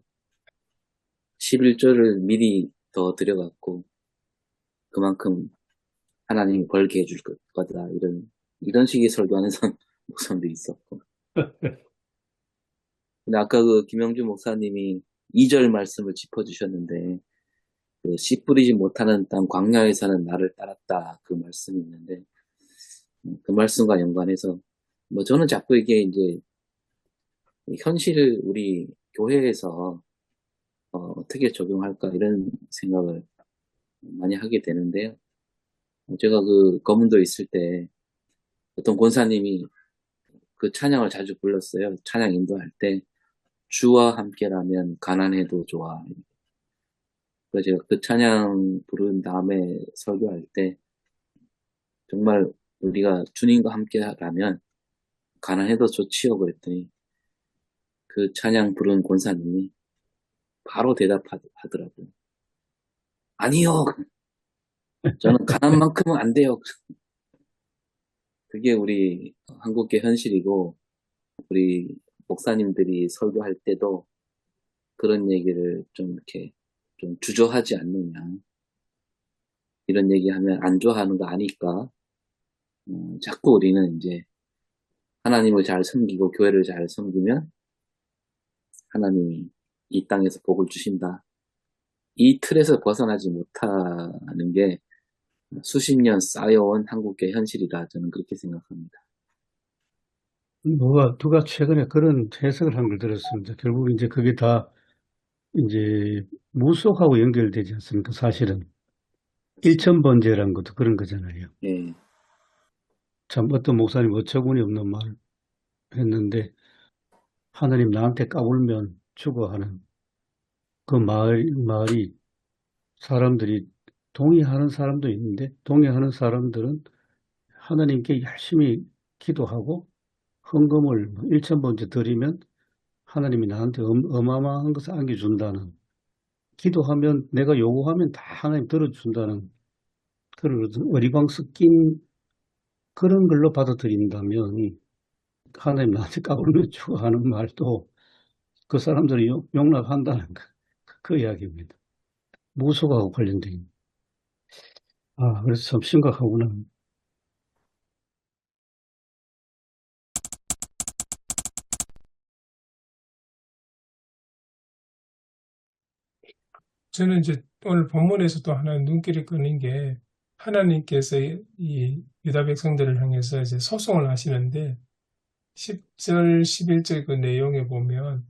11조를 미리 더 들여갖고 그만큼 하나님이 벌게 해줄 거다. 이런 식의 설교하는 목사님도 있었고. 근데 아까 그 김영주 목사님이 2절 말씀을 짚어주셨는데, 그 씨 뿌리지 못하는 땅 광야에서는 나를 따랐다. 그 말씀이 있는데, 그 말씀과 연관해서, 저는 자꾸 이게 이제, 현실을 우리 교회에서, 어떻게 적용할까, 이런 생각을 많이 하게 되는데요. 제가 그 검은도에 있을 때, 어떤 권사님이 그 찬양을 자주 불렀어요. 찬양 인도할 때, 주와 함께라면 가난해도 좋아. 그래서 제가 그 찬양 부른 다음에 설교할 때 정말 우리가 주님과 함께라면 가난해도 좋지요 그랬더니 그 찬양 부른 권사님이 바로 대답하더라고요. 아니요. 저는 가난만큼은 안 돼요. 그게 우리 한국의 현실이고 우리 목사님들이 설교할 때도 그런 얘기를 좀 이렇게 좀 주저하지 않느냐. 이런 얘기하면 안 좋아하는 거 아니까 자꾸 우리는 이제 하나님을 잘 섬기고 교회를 잘 섬기면 하나님이 이 땅에서 복을 주신다. 이 틀에서 벗어나지 못하는 게 수십 년 쌓여온 한국의 현실이다. 저는 그렇게 생각합니다. 누가 최근에 그런 해석을 한 걸 들었습니다. 결국 이제 그게 다 이제 무속하고 연결되지 않습니까? 사실은. 일천번제라는 것도 그런 거잖아요. 예. 참 어떤 목사님 어처구니 없는 말 했는데 하나님 나한테 까불면 죽어 하는 그 말이 사람들이 동의하는 사람도 있는데 동의하는 사람들은 하나님께 열심히 기도하고 헌금을 1,000번째 드리면 하나님이 나한테 어마어마한 것을 안겨준다는 기도하면 내가 요구하면 다 하나님 들어준다는 그런 어리광 섞인 그런 걸로 받아들인다면 하나님 나한테 까불면 죽어 하는 말도 그 사람들이 용납한다는 그 이야기입니다. 무속하고 관련된. 그래서 참 심각하구나. 저는 이제 오늘 본문에서도 하나 눈길을 끄는 게 하나님께서 이 유다 백성들을 향해서 이제 소송을 하시는데 10절, 11절 그 내용에 보면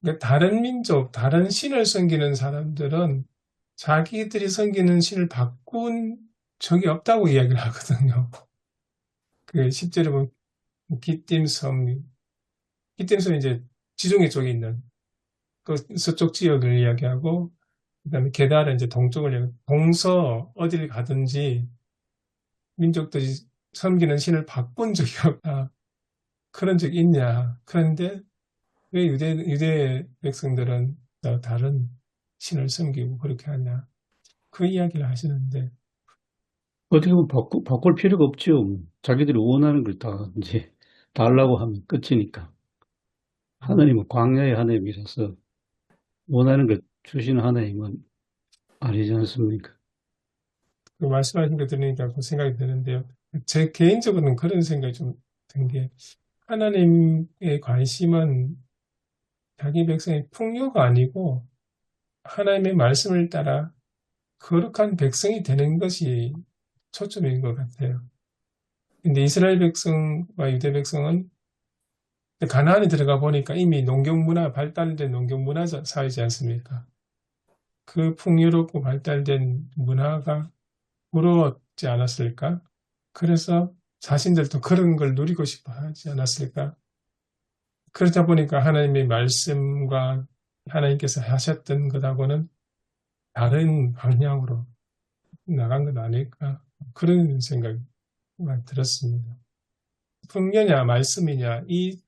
그러니까 다른 민족, 다른 신을 섬기는 사람들은 자기들이 섬기는 신을 바꾼 적이 없다고 이야기를 하거든요. 그 10절에 보면 기띔섬이 이제 지중해 쪽에 있는 그 서쪽 지역을 이야기하고 그다음에 게달은 이제 동쪽을 이야기하고 동서 어디를 가든지 민족들이 섬기는 신을 바꾼 적이 없다. 그런 적이 있냐. 그런데 왜 유대 백성들은 다른 신을 섬기고 그렇게 하냐. 그 이야기를 하시는데 어떻게 보면 바꿀 필요가 없죠. 자기들이 원하는 걸 다 이제 달라고 하면 끝이니까. 하나님은 광야의 하나님이라서 원하는 걸 주시는 하나님은 아니지 않습니까? 그 말씀하신 거 들으니까 그 생각이 드는데요. 제 개인적으로는 그런 생각이 좀 든 게 하나님의 관심은 자기 백성의 풍요가 아니고 하나님의 말씀을 따라 거룩한 백성이 되는 것이 초점인 것 같아요. 근데 이스라엘 백성과 유대 백성은 가나안에 들어가 보니까 이미 발달된 농경 문화 사회지 않습니까? 그 풍요롭고 발달된 문화가 부러웠지 않았을까? 그래서 자신들도 그런 걸 누리고 싶어 하지 않았을까? 그러다 보니까 하나님의 말씀과 하나님께서 하셨던 것하고는 다른 방향으로 나간 건 아닐까? 그런 생각이 들었습니다. 풍요냐, 말씀이냐, 이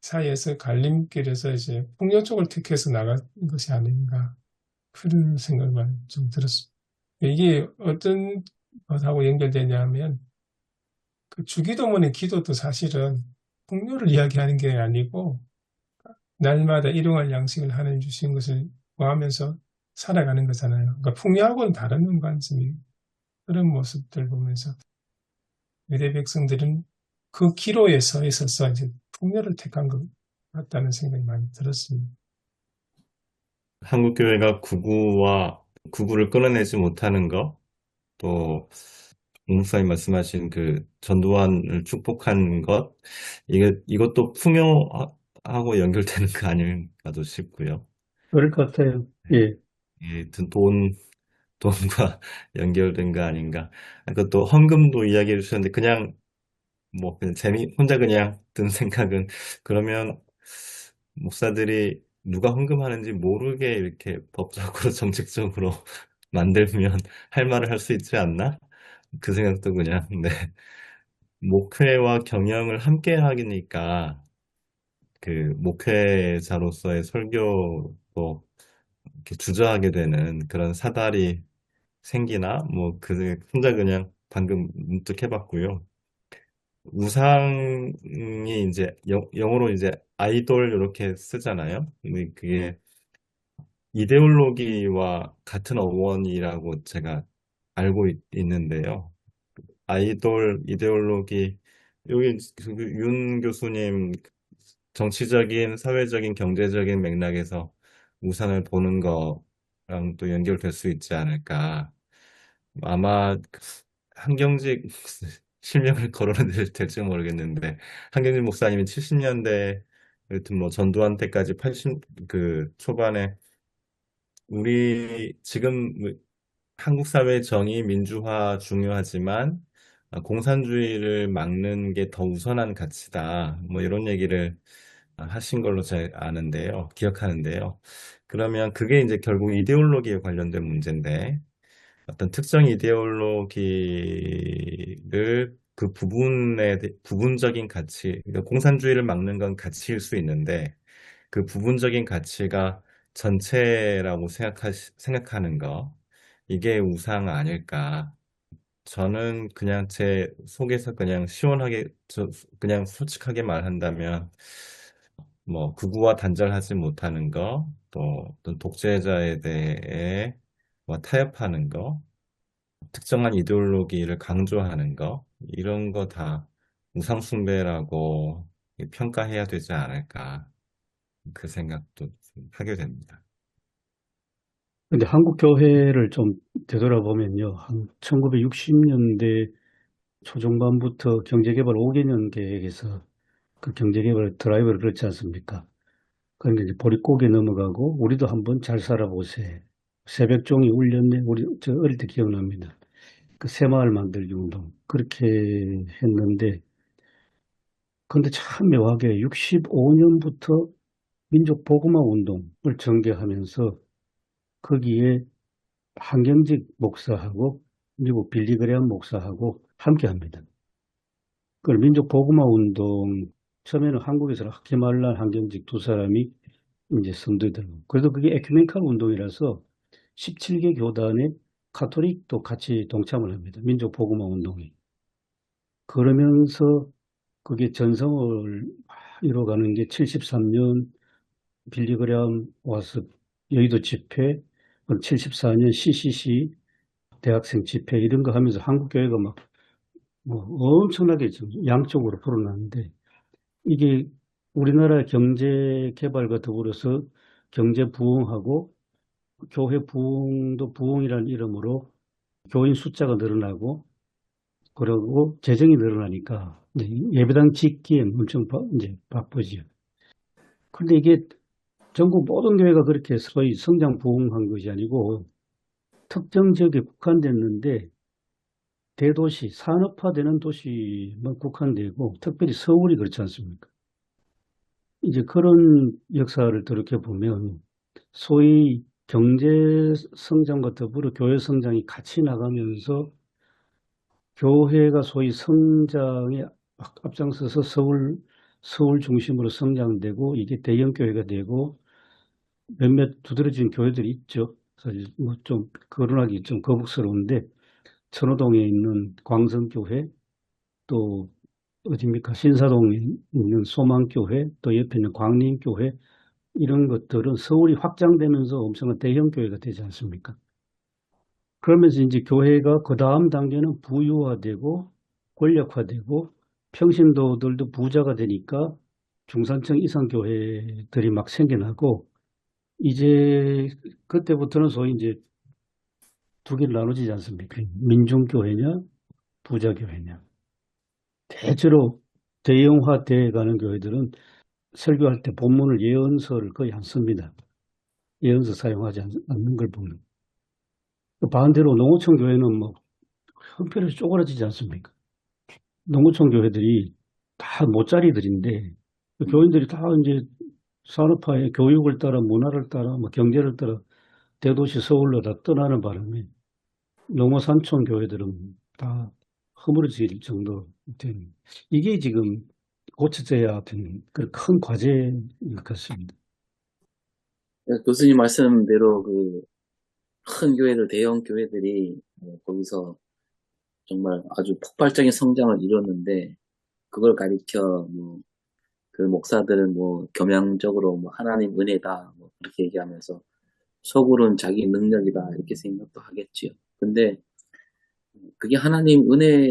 사이에서 갈림길에서 이제 풍요 쪽을 택해서 나간 것이 아닌가. 그런 생각만 좀 들었습니다. 이게 어떤 것하고 연결되냐 하면 그 주기도문의 기도도 사실은 풍요를 이야기하는 게 아니고 날마다 일용할 양식을 하나님 주신 것을 구하면서 살아가는 거잖아요. 그러니까 풍요하고는 다른 관점이 그런 모습들 보면서 유대 백성들은 그 기로에 서 있어서 이제 풍요를 택한 것 같다는 생각이 많이 들었습니다. 한국 교회가 구구를 끊어내지 못하는 것, 또 목사님 말씀하신 그 전두환을 축복한 것, 이것도 풍요하고 연결되는 거 아닌가도 싶고요. 그럴 것 같아요. 예. 돈과 연결된 거 아닌가. 또 헌금도 이야기해 주셨는데 그냥 혼자 그냥 든 생각은 그러면 목사들이 누가 헌금하는지 모르게 이렇게 법적으로 정책적으로 만들면 할 말을 할 수 있지 않나? 그 생각도 그냥 네. 목회와 경영을 함께 하니까 그 목회자로서의 설교도 이렇게 주저하게 되는 그런 사달이 생기나 혼자 그냥 방금 문득 해봤고요. 우상이 이제 영어로 이제 아이돌 이렇게 쓰잖아요. 근데 그게 이데올로기와 같은 어원이라고 제가 알고 있는데요. 이데올로기, 여기 윤 교수님 정치적인, 사회적인, 경제적인 맥락에서 우상을 보는 거랑 또 연결될 수 있지 않을까. 아마 한경직 실명을 거론해도 될지 모르겠는데 한경직 목사님이 70년대 여튼 전두환 때까지 80 초반에 우리 지금 한국 사회 정의 민주화 중요하지만 공산주의를 막는 게 더 우선한 가치다. 뭐 이런 얘기를 하신 걸로 제가 아는데요. 기억하는데요. 그러면 그게 이제 결국 이데올로기에 관련된 문제인데 어떤 특정 이데올로기를 그 부분적인 가치, 그러니까 공산주의를 막는 건 가치일 수 있는데 그 부분적인 가치가 전체라고 생각하는 거, 이게 우상 아닐까. 저는 그냥 제 속에서 그냥 시원하게, 그냥 솔직하게 말한다면, 뭐, 극우와 단절하지 못하는 거, 또 어떤 독재자에 대해 뭐 타협하는 거, 특정한 이데올로기를 강조하는 거, 이런 거 다 우상숭배라고 평가해야 되지 않을까. 그 생각도 좀 하게 됩니다. 근데 한국 교회를 좀 되돌아보면요. 한 1960년대 초중반부터 경제개발 5개년 계획에서 그 경제개발 드라이브를 그렇지 않습니까? 그러니까 이제 보릿고개 넘어가고 우리도 한번 잘 살아보세. 새벽종이 울렸네. 우리 저 어릴 때 기억납니다. 그 새마을 만들기 운동 그렇게 했는데 근데 참 묘하게 65년부터 민족 복음화 운동을 전개하면서 거기에 한경직 목사하고 미국 빌리그레엄 목사하고 함께 합니다. 그 민족 복음화 운동 처음에는 한국에서 하케말란 한경직 두 사람이 이제 선두더라고요. 그래도 그게 에큐메니칼 운동이라서 17개 교단의 카톨릭도 같이 동참을 합니다. 민족 복음화 운동이. 그러면서 그게 전성을 이뤄가는 게 73년 빌리그레엄 와서 여의도 집회, 74년 CCC 대학생 집회 이런 거 하면서 한국 교회가 막 뭐 엄청나게 좀 양쪽으로 불어났는데 이게 우리나라 경제 개발과 더불어서 경제 부흥하고 교회 부흥도 부흥이라는 이름으로 교인 숫자가 늘어나고 그리고 재정이 늘어나니까 이제 예배당 짓기엔 엄청 이제 바쁘지요. 그런데 이게 전국 모든 교회가 그렇게 소위 성장 부흥한 것이 아니고 특정 지역에 국한됐는데 대도시, 산업화되는 도시만 국한되고 특별히 서울이 그렇지 않습니까? 이제 그런 역사를 돌이켜보면 소위 경제 성장과 더불어 교회 성장이 같이 나가면서 교회가 소위 성장에 앞장서서 서울 중심으로 성장되고 이게 대형 교회가 되고 몇몇 두드러진 교회들이 있죠. 사실 뭐 좀 거론하기 좀 거북스러운데 천호동에 있는 광성교회 또 어디입니까? 신사동에 있는 소망교회 또 옆에 있는 광림교회 이런 것들은 서울이 확장되면서 엄청난 대형 교회가 되지 않습니까? 그러면서 이제 교회가 그 다음 단계는 부유화되고 권력화되고 평신도들도 부자가 되니까 중산층 이상 교회들이 막 생겨나고 이제 그때부터는 소위 이제 두 개로 나눠지지 않습니까? 민중교회냐 부자교회냐. 대체로 대형화돼 가는 교회들은 설교할 때 본문을 예언서를 거의 안 씁니다. 예언서 사용하지 않는 걸 보면. 반대로 농어촌 교회는 뭐 형편에서 쪼그라지지 않습니까? 농어촌 교회들이 다 모짜리들인데 교인들이 다 이제 산업화에 교육을 따라 문화를 따라 뭐 경제를 따라 대도시 서울로 다 떠나는 바람에 농어산촌 교회들은 다 허물어질 정도 된 이게 지금 고쳐져야 하는 그런 큰 과제인 것 같습니다. 교수님 말씀대로 큰 교회들, 대형 교회들이 거기서 정말 아주 폭발적인 성장을 이뤘는데 그걸 가리켜 그 목사들은 겸양적으로 하나님 은혜다 그렇게 얘기하면서 속으로는 자기 능력이다 이렇게 생각도 하겠지요. 근데 그게 하나님 은혜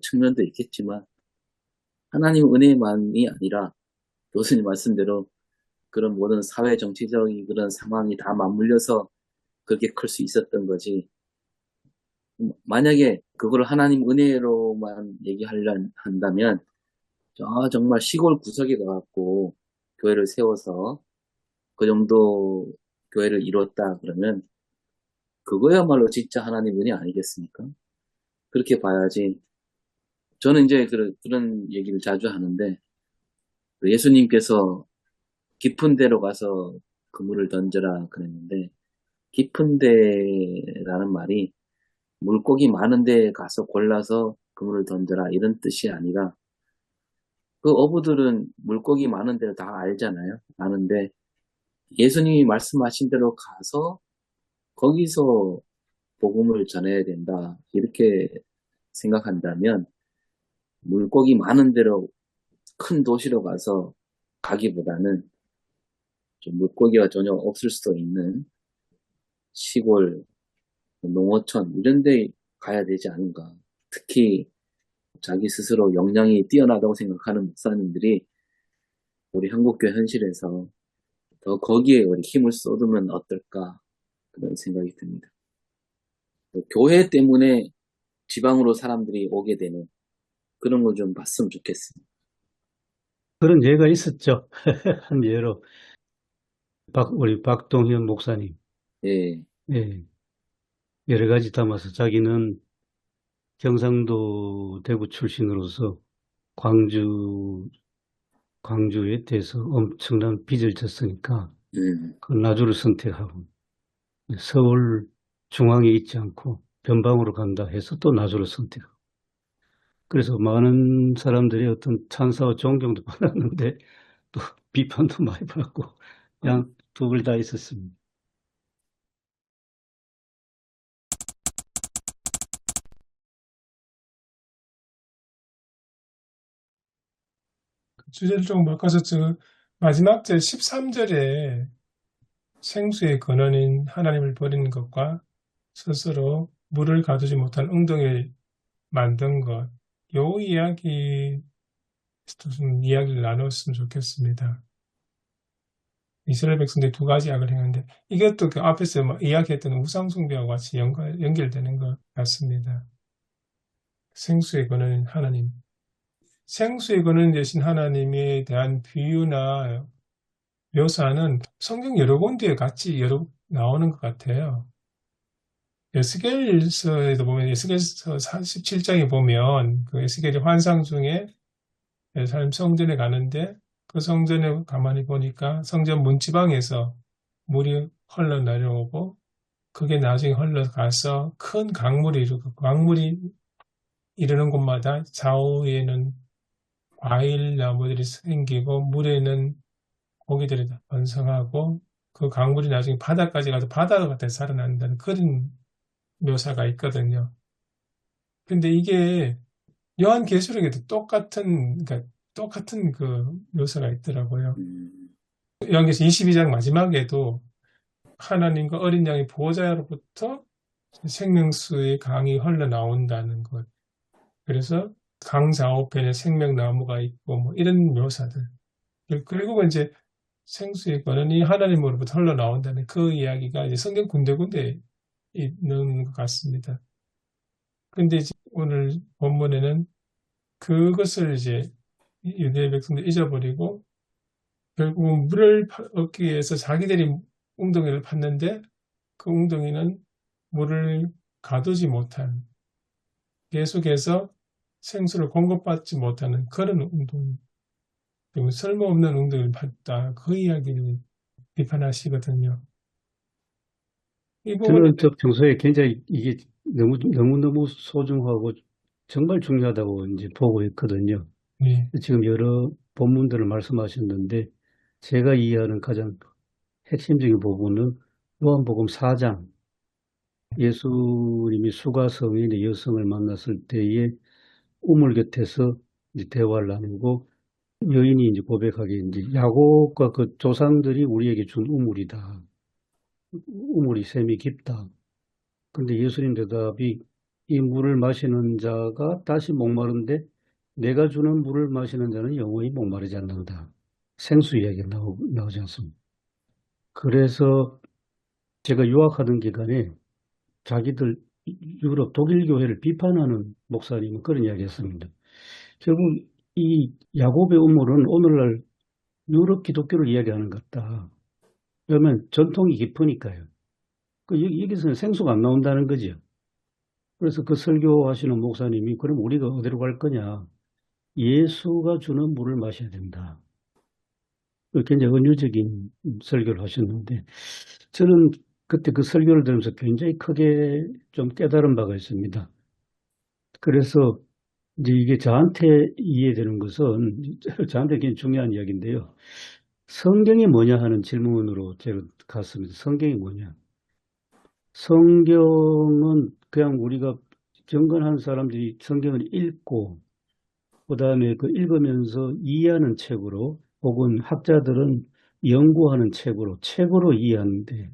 측면도 있겠지만 하나님 은혜만이 아니라 교수님 말씀대로 그런 모든 사회 정치적인 그런 상황이 다 맞물려서 그렇게 클 수 있었던 거지. 만약에 그걸 하나님 은혜로만 한다면 정말 시골 구석에 가갖고 교회를 세워서 그 정도 교회를 이뤘다 그러면 그거야말로 진짜 하나님 은혜 아니겠습니까? 그렇게 봐야지 저는 이제 그런 얘기를 자주 하는데, 그 예수님께서 깊은 데로 가서 그물을 던져라 그랬는데, 깊은 데라는 말이 물고기 많은 데 가서 골라서 그물을 던져라 이런 뜻이 아니라, 그 어부들은 물고기 많은 데를 다 알잖아요. 아는데 예수님이 말씀하신 대로 가서 거기서 복음을 전해야 된다. 이렇게 생각한다면 물고기 많은 데로 큰 도시로 가서 가기보다는 좀 물고기가 전혀 없을 수도 있는 시골, 농어촌 이런 데 가야 되지 않은가. 특히 자기 스스로 역량이 뛰어나다고 생각하는 목사님들이 우리 한국교회 현실에서 더 거기에 우리 힘을 쏟으면 어떨까 그런 생각이 듭니다. 또 교회 때문에 지방으로 사람들이 오게 되는 그런 걸 좀 봤으면 좋겠습니다. 그런 예가 있었죠. 한 예로 우리 박동현 목사님, 예, 예, 여러 가지 담아서 자기는 경상도 대구 출신으로서 광주에 대해서 엄청난 빚을 졌으니까 그 나주를 선택하고 서울 중앙에 있지 않고 변방으로 간다 해서 또 나주를 선택하고, 그래서 많은 사람들이 어떤 찬사와 존경도 받았는데 또 비판도 많이 받고 양 두 글 다 있었습니다. 주제를 좀 바꿔서 마지막 절 13절에 생수의 근원인 하나님을 버리는 것과 스스로 물을 가두지 못한 웅덩이를 만든 것, 요 이야기 좀 이야기를 나눴으면 좋겠습니다. 이스라엘 백성들이 두 가지 악을 행하는데 이것도 그 앞에서 이야기했던 우상숭배와 같이 연결되는 것 같습니다. 생수의 근원인 하나님, 생수의 근원 되신 하나님에 대한 비유나 묘사는 성경 여러 군데에 같이 나오는 것 같아요. 에스겔서에도 보면 에스겔서 17장에 보면 그 에스겔의 환상 중에 예루살렘 성전에 가는데 그 성전에 가만히 보니까 성전 문지방에서 물이 흘러 내려오고 그게 나중에 흘러가서 큰 강물이 이루고 강물이 이르는 곳마다 좌우에는 과일 나무들이 생기고 물에는 고기들이 번성하고 그 강물이 나중에 바다까지 가서 바다가 돼서 살아난다는 그런 묘사가 있거든요. 근데 이게 요한계시록에도 똑같은 그 묘사가 있더라고요. 요한계시록 22장 마지막에도 하나님과 어린 양의 보호자로부터 생명수의 강이 흘러나온다는 것. 그래서 강 좌우편에 생명나무가 있고 뭐 이런 묘사들. 결국은 이제 생수의 권한이 하나님으로부터 흘러나온다는 그 이야기가 이제 성경 군데군데 있는 것 같습니다. 근데 이제 오늘 본문에는 그것을 이제 유대 백성들이 잊어버리고 결국 물을 얻기 위해서 자기들이 웅덩이를 팠는데 그 웅덩이는 물을 가두지 못한, 계속해서 생수를 공급받지 못하는 그런 웅덩이, 그리고 쓸모없는 웅덩이를 팠다. 그 이야기를 비판하시거든요. 이 부분에 저는 평소에 굉장히 이게 너무너무 소중하고 정말 중요하다고 이제 보고 있거든요. 예, 지금 여러 본문들을 말씀하셨는데 제가 이해하는 가장 핵심적인 부분은 요한복음 4장, 예수님이 수가 성인의 여성을 만났을 때에 우물 곁에서 이제 대화를 나누고 여인이 이제 고백하게 이제 야곱과 그 조상들이 우리에게 준 우물이다. 우물이 샘이 깊다. 근데 예수님 대답이 이 물을 마시는 자가 다시 목마른데 내가 주는 물을 마시는 자는 영원히 목마르지 않는다. 생수 이야기가 나오지 않습니다. 그래서 제가 유학하던 기간에 자기들 유럽 독일 교회를 비판하는 목사님은 그런 이야기 했습니다. 결국 이 야곱의 우물은 오늘날 유럽 기독교를 이야기하는 것 같다. 왜냐하면 전통이 깊으니까요. 여기서는 생수가 안 나온다는 거죠. 그래서 그 설교하시는 목사님이 그럼 우리가 어디로 갈 거냐? 예수가 주는 물을 마셔야 된다. 굉장히 은유적인 설교를 하셨는데 저는 그때 그 설교를 들으면서 굉장히 크게 좀 깨달은 바가 있습니다. 그래서 이제 이게 저한테 이해되는 것은 저한테 굉장히 중요한 이야기인데요. 성경이 뭐냐 하는 질문으로 제가 갔습니다. 성경이 뭐냐? 성경은 그냥 우리가 경건한 사람들이 성경을 읽고 그다음에 그 읽으면서 이해하는 책으로 혹은 학자들은 연구하는 책으로 이해하는데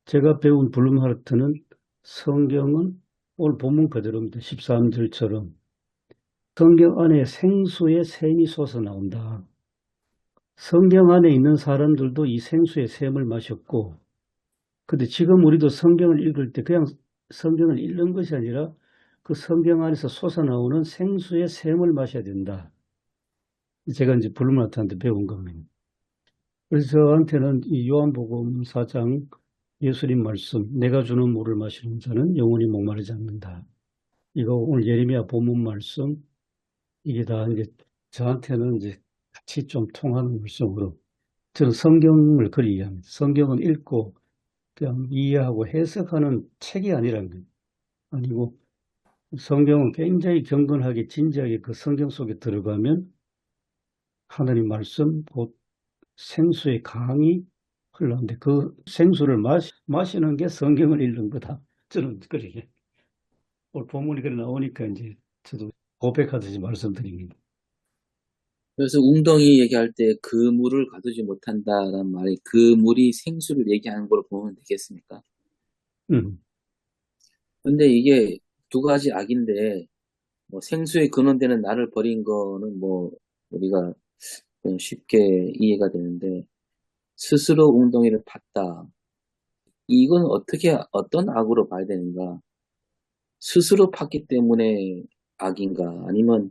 제가 배운 블룸하르트는 성경은 오늘 본문 그대로입니다. 13절처럼 성경 안에 생수의 샘이 솟아 나온다. 성경 안에 있는 사람들도 이 생수의 샘을 마셨고 근데 지금 우리도 성경을 읽을 때 그냥 성경을 읽는 것이 아니라 그 성경 안에서 솟아나오는 생수의 샘을 마셔야 된다. 제가 이제 블룸하르트한테 배운 겁니다. 그래서 저한테는 이 요한복음 4장 예수님 말씀, 내가 주는 물을 마시는 자는 영원히 목마르지 않는다. 이거 오늘 예레미야 본문 말씀, 이게 다 이제 저한테는 이제 같이 좀 통하는 말씀으로 저는 성경을 그리 이해합니다. 성경은 읽고 그냥 이해하고 해석하는 책이 아니라는 거예요. 아니고 성경은 굉장히 경건하게 진지하게 그 성경 속에 들어가면 하나님 말씀 곧 생수의 강이 흘러오는데 그 생수를 마시는 게 성경을 읽는 거다. 저는 그렇게 오늘 본문이 그래 나오니까 이제 저도 고백하듯이 말씀드립니다. 그래서 웅덩이 얘기할 때 그 물을 가두지 못한다라는 말이 그 물이 생수를 얘기하는 걸로 보면 되겠습니까? 근데 이게 두 가지 악인데 뭐 생수의 근원되는 나를 버린 거는 뭐 우리가 좀 쉽게 이해가 되는데 스스로 웅덩이를 팠다. 이건 어떤 악으로 봐야 되는가? 스스로 팠기 때문에 악인가? 아니면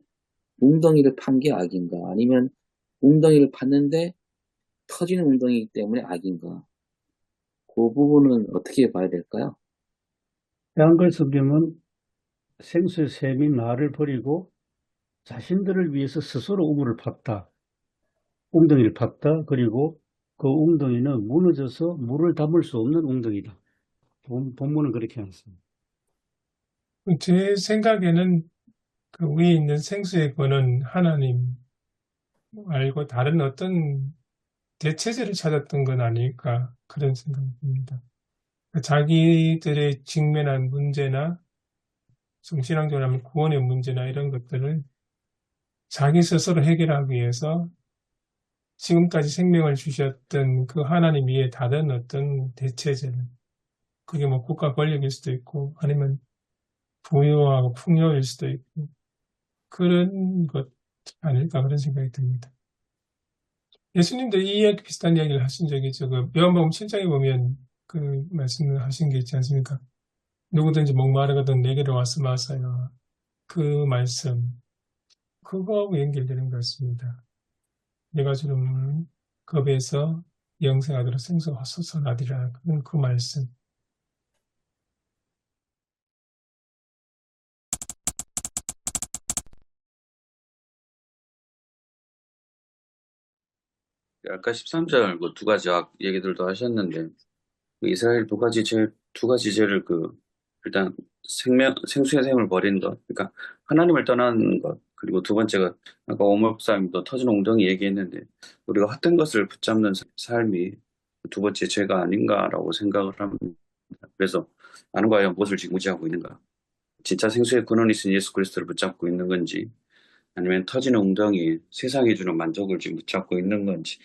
웅덩이를 판 게 악인가? 아니면 웅덩이를 팠는데 터지는 웅덩이이기 때문에 악인가? 그 부분은 어떻게 봐야 될까요? 한글 성경은 생수의 샘이 나를 버리고 자신들을 위해서 스스로 우물을 팠다. 웅덩이를 팠다. 그리고 그 웅덩이는 무너져서 물을 담을 수 없는 웅덩이다. 본문은 그렇게 하습니다. 제 생각에는 그 위에 있는 생수의 근원 하나님 말고 다른 어떤 대체제를 찾았던 건 아닐까 그런 생각이 듭니다. 자기들의 직면한 문제나 성신앙적으로 하면 구원의 문제나 이런 것들을 자기 스스로 해결하기 위해서 지금까지 생명을 주셨던 그 하나님 위에 다른 어떤 대체제를 그게 뭐 국가 권력일 수도 있고 아니면 부유하고 풍요일 수도 있고 그런 것 아닐까 그런 생각이 듭니다. 예수님도 이 이야기 비슷한 이야기를 하신 적이 있죠. 그 요한복음 7장에 보면 그 말씀을 하신 게 있지 않습니까? 누구든지 목마르거든 내게로 와서 마셔라. 그 말씀 그거하고 연결되는 것 같습니다. 내가 주는 겁에서 영생하도록 생수가 솟아나리라. 그 말씀. 아까 13절 뭐 두 가지 악 얘기들도 하셨는데 이스라엘 두 가지 죄를 일단 생수의 샘을 버린 것, 그러니까 하나님을 떠나는 것, 그리고 두 번째가 아까 오모 목사님도 터진 웅덩이 얘기했는데 우리가 헛된 것을 붙잡는 삶이 두 번째 죄가 아닌가라고 생각을 합니다. 그래서 나는 과연 무엇을 짊어지고 있는가? 진짜 생수의 근원이신 예수 그리스도를 붙잡고 있는 건지 아니면 터지는 웅덩이, 세상이 주는 만족을 지금 붙잡고 있는 건지.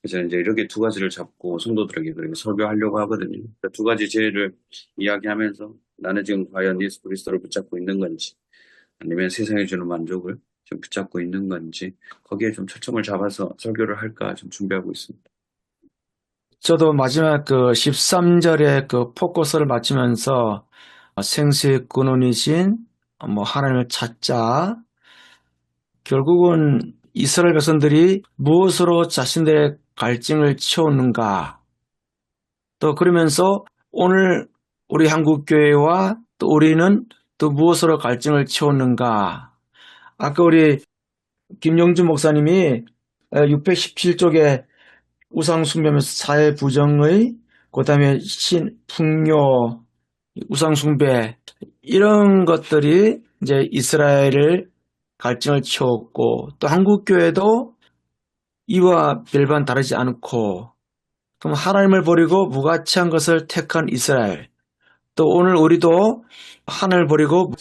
그래서 이제 이렇게 두 가지를 잡고 성도들에게 그렇게 설교하려고 하거든요. 그러니까 두 가지 죄를 이야기하면서 나는 지금 과연 예수 그리스도를 붙잡고 있는 건지 아니면 세상이 주는 만족을 좀 붙잡고 있는 건지 거기에 좀 초점을 잡아서 설교를 할까 좀 준비하고 있습니다. 저도 마지막 그 13절의 그 포커스를 맞추면서 생수의 근원이신 하나님을 찾자. 결국은 이스라엘 백성들이 무엇으로 자신들의 갈증을 채웠는가. 또 그러면서 오늘 우리 한국교회와 또 우리는 또 무엇으로 갈증을 채웠는가? 아까 우리 김영준 목사님이 617쪽에 우상 숭배하면서 사회 부정의, 그다음에 풍요, 우상 숭배 이런 것들이 이제 이스라엘을 갈증을 채웠고, 또 한국 교회도 이와 별반 다르지 않고, 그럼 하나님을 버리고 무가치한 것을 택한 이스라엘. 또 오늘 우리도 하나님을 버리고,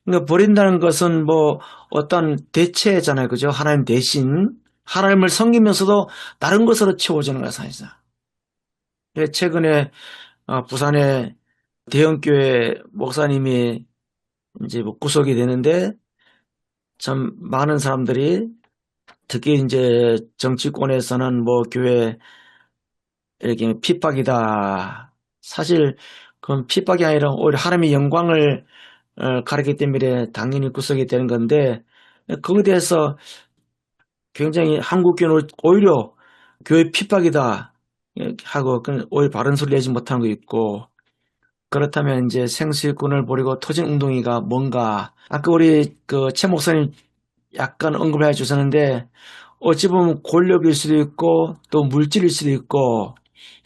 그러니까 버린다는 것은 뭐 어떤 대체잖아요. 그죠? 하나님 대신 하나님을 섬기면서도 다른 것으로 채워지는 것이 아니다. 최근에 부산의 대형교회 목사님이 이제 뭐 구속이 되는데, 참 많은 사람들이 특히 이제 정치권에서는 뭐 교회 이렇게 핍박이다. 사실 그건 핍박이 아니라 오히려 하나님의 영광을 가리기 때문에 당연히 구속이 되는 건데, 거기에 대해서 굉장히 한국 교회는 오히려 교회 핍박이다 하고 오히려 바른 소리 내지 못하는 거 있고, 그렇다면 이제 생수일꾼을 버리고 토진 웅덩이가 뭔가, 아까 우리 그 최 목사님 약간 언급을 해 주셨는데, 어찌 보면 권력일 수도 있고 또 물질일 수도 있고,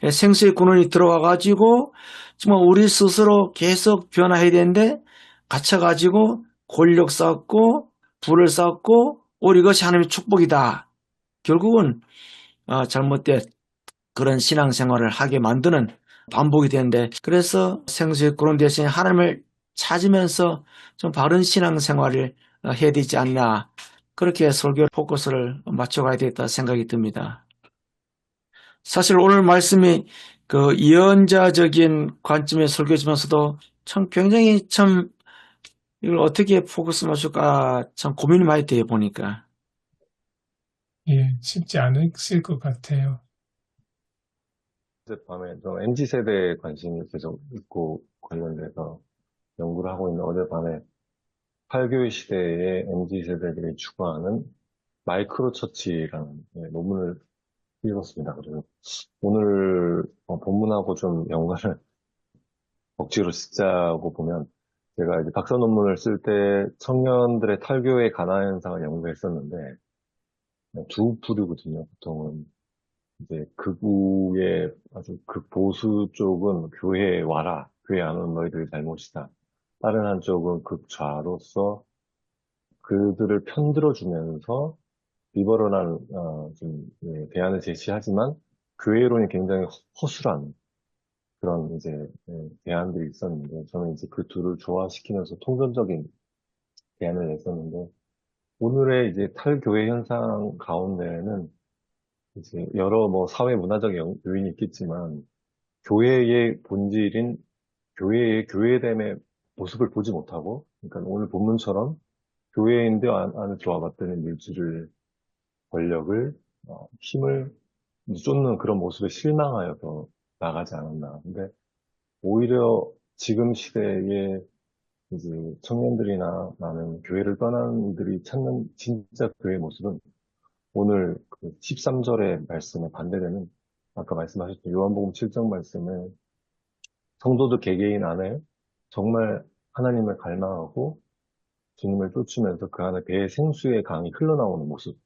생수의 근원이 들어와 가지고 정말 우리 스스로 계속 변화해야 되는데 갇혀 가지고 권력 쌓고 부를 쌓고, 오히려 이것이 하나님의 축복이다. 결국은 잘못된 그런 신앙생활을 하게 만드는 반복이 되는데, 그래서 생수의 근원 대신 하나님을 찾으면서 좀 바른 신앙생활을 해야 되지 않나, 그렇게 설교 포커스를 맞춰가야 되겠다 생각이 듭니다. 사실 오늘 말씀이 그 예언자적인 관점의 설교지면서도 참 굉장히 참 이걸 어떻게 포커스 맞출까 참 고민이 많이 돼요, 보니까. 예, 쉽지 않으실 것 같아요. 어젯밤에 좀 MZ세대에 관심이 계속 있고 관련돼서 연구를 하고 있는 어젯밤에 8교회 시대의 MZ세대들이 추구하는 마이크로 처치라는 논문을 읽었습니다. 그래서 오늘 본문하고 좀 연관을 억지로 짓자고 보면, 제가 이제 박사 논문을 쓸 때 청년들의 탈교의 가나 현상을 연구했었는데, 두 부류거든요. 보통은 이제 극우의 아주 극보수 쪽은 교회에 와라, 교회 안 오는 너희들이 잘못이다. 다른 한쪽은 극좌로서 그들을 편들어주면서 리버럴한 대안을 제시하지만 교회론이 굉장히 허술한 그런 이제 대안들이 있었는데, 저는 이제 그 둘을 조화시키면서 통전적인 대안을 냈었는데, 오늘의 이제 탈교회 현상 가운데에는 이제 여러 뭐 사회 문화적 요인이 있겠지만, 교회의 본질인 교회의 교회됨의 모습을 보지 못하고, 그러니까 오늘 본문처럼 교회인데 안에 들어와 봤더니 물질을, 권력을, 힘을 이제 쫓는 그런 모습에 실망하여서 나가지 않았나. 근데 오히려 지금 시대에 이제 청년들이나 많은 교회를 떠난 이들이 찾는 진짜 교회의 모습은 오늘 그 13절의 말씀에 반대되는, 아까 말씀하셨던 요한복음 7장 말씀에 성도들 개개인 안에 정말 하나님을 갈망하고 주님을 쫓으면서 그 안에 배의 생수의 강이 흘러나오는 모습.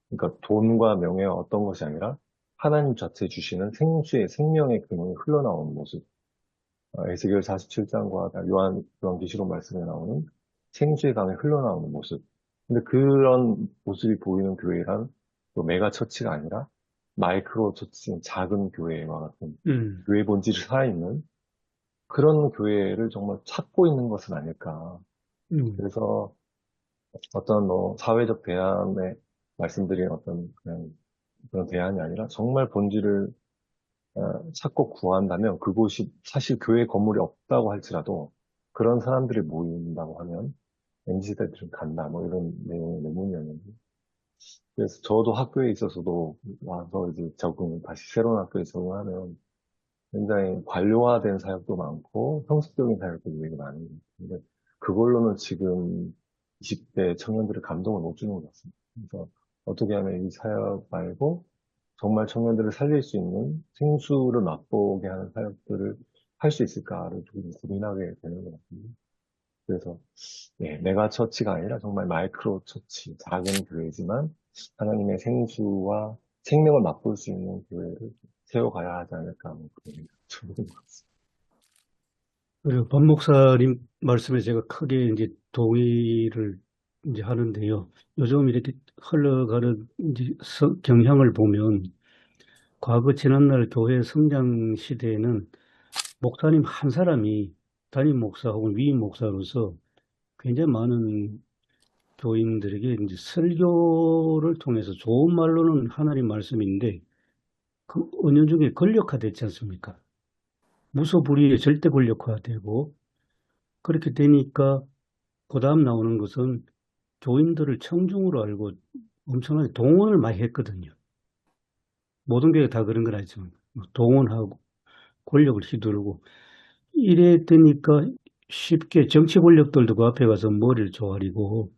그러니까 돈과 명예와 어떤 것이 아니라 하나님 자체 주시는 생수의 생명의 근원이 흘러나오는 모습. 에스겔 47장과 요한계시록 말씀에 나오는 생수의 강이 흘러나오는 모습. 근데 그런 모습이 보이는 교회란 또 메가 처치가 아니라 마이크로 처치인 작은 교회와 같은 교회 본질이 살아있는 그런 교회를 정말 찾고 있는 것은 아닐까. 그래서 어떤 뭐 사회적 대안에 말씀드린 어떤 그냥 그런 대안이 아니라 정말 본질을 찾고 구한다면, 그곳이 사실 교회 건물이 없다고 할지라도 그런 사람들이 모인다고 하면 MZ세대들은 간다, 뭐 이런 내용의 논문이었는데, 그래서 저도 학교에 있어서도 와서 이제 다시 새로운 학교에 적응하면 굉장히 관료화된 사역도 많고 형식적인 사역도 되게 많은 것 같은데, 그걸로는 지금 20대 청년들의 감동을 못 주는 것 같습니다. 그래서 어떻게 하면 이 사역 말고 정말 청년들을 살릴 수 있는 생수를 맛보게 하는 사역들을 할 수 있을까를 좀 고민하게 되는 것 같습니다. 그래서 예, 메가 처치가 아니라 정말 마이크로 처치, 작은 교회지만 하나님의 생수와 생명을 맛볼 수 있는 교회를 세워가야 하지 않을까 하는 그런 생각이 드는 것 같습니다. 그리고 박 목사님 말씀에 제가 크게 이제 동의를 이제 하는데요. 요즘 이렇게 흘러가는 이제 경향을 보면 과거 지난날 교회 성장 시대에는 목사님 한 사람이 담임 목사 혹은 위임 목사로서 굉장히 많은 교인들에게 이제 설교를 통해서 좋은 말로는 하나님 말씀인데 그 은연중에 권력화됐지 않습니까? 무소불위의 절대 권력화되고 그렇게 되니까 그 다음 나오는 것은 교인들을 청중으로 알고 엄청나게 동원을 많이 했거든요. 모든 교회가 다 그런 건 아니지만 동원하고 권력을 휘두르고 이래 되니까 쉽게 정치 권력들도 그 앞에 가서 머리를 조아리고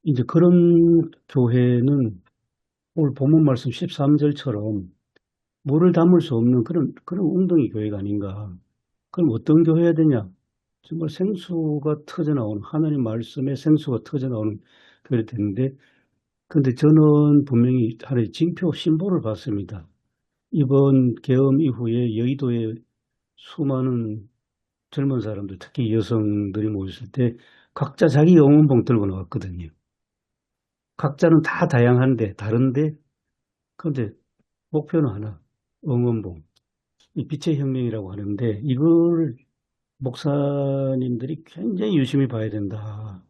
이제 그런 교회는 오늘 본문 말씀 13절처럼 물을 담을 수 없는 그런 웅덩이 교회가 아닌가. 그럼 어떤 교회 해야 되냐? 정말 생수가 터져나오는 하나님 말씀에 생수가 터져나오는 교회가 되는데 근데 저는 분명히 하나의 징표 심볼을 봤습니다. 이번 계엄 이후에 여의도에 수많은 젊은 사람들, 특히 여성들이 모였을 때 각자 자기 응원봉 들고 나왔거든요. 각자는 다 다양한데 다른데 그런데 목표는 하나, 응원봉. 이 빛의 혁명이라고 하는데 이걸 목사님들이 굉장히 유심히 봐야 된다.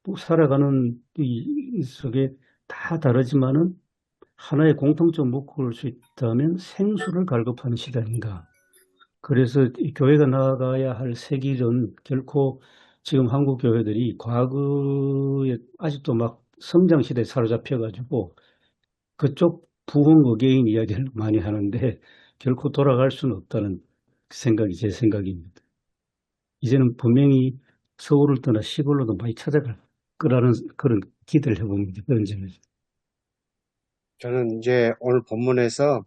뭐 살아가는 이 속에 다 다르지만은 하나의 공통점 묶을 수 있다면 생수를 갈급하는 시대인가. 그래서 이 교회가 나아가야 할 세길은 결코 지금 한국 교회들이 과거에 아직도 막 성장 시대에 사로잡혀가지고 그쪽 부흥 어게인 이야기를 많이 하는데 결코 돌아갈 수는 없다는 생각이 제 생각입니다. 이제는 분명히 서울을 떠나 시골로도 많이 찾아갈 거라는 그런 기대를 해봅니다. 그런 점에서. 저는 이제 오늘 본문에서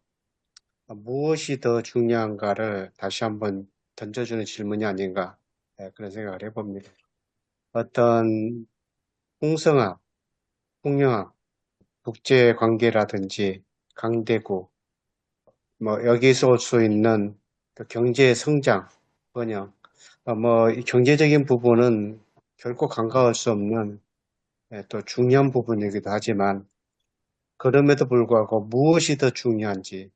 무엇이 더 중요한가를 다시 한번 던져주는 질문이 아닌가 그런 생각을 해봅니다. 어떤 풍성함, 풍요함, 국제관계라든지 강대국, 뭐 여기서 올 수 있는 또 경제 성장, 번영, 이 경제적인 부분은 결코 간과할 수 없는 또 중요한 부분이기도 하지만 그럼에도 불구하고 무엇이 더 중요한지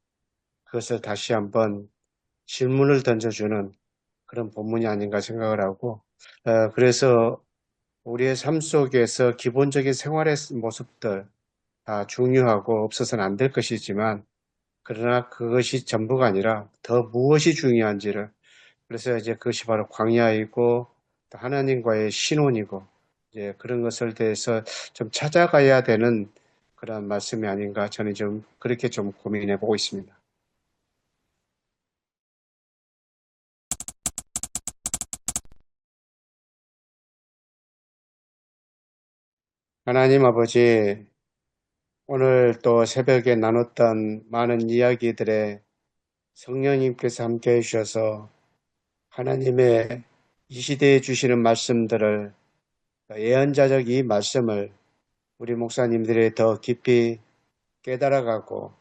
그것을 다시 한번 질문을 던져주는 그런 본문이 아닌가 생각을 하고 그래서 우리의 삶 속에서 기본적인 생활의 모습들 다 중요하고 없어서는 안 될 것이지만 그러나 그것이 전부가 아니라 더 무엇이 중요한지를 그래서 이제 그것이 바로 광야이고 또 하나님과의 신혼이고 이제 그런 것을 대해서 좀 찾아가야 되는 그런 말씀이 아닌가 저는 좀 그렇게 좀 고민해 보고 있습니다. 하나님 아버지, 오늘 또 새벽에 나눴던 많은 이야기들에 성령님께서 함께 해주셔서 하나님의 이 시대에 주시는 말씀들을 예언자적 이 말씀을 우리 목사님들이 더 깊이 깨달아가고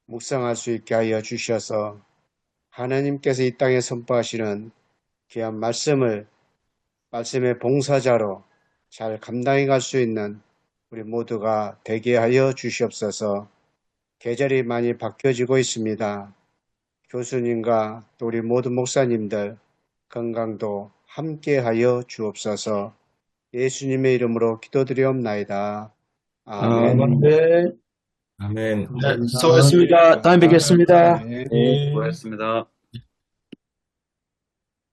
묵상할 수 있게 하여 주셔서 하나님께서 이 땅에 선포하시는 귀한 말씀의 봉사자로 잘 감당해 갈 수 있는 우리 모두가 되게 하여 주시옵소서. 계절이 많이 바뀌어지고 있습니다. 교수님과 또 우리 모든 목사님들 건강도 함께 하여 주옵소서. 예수님의 이름으로 기도드리옵나이다. 아멘. 네. 아멘. 수고하셨습니다. 다음에 뵙겠습니다. 네, 네. 수고하셨습니다.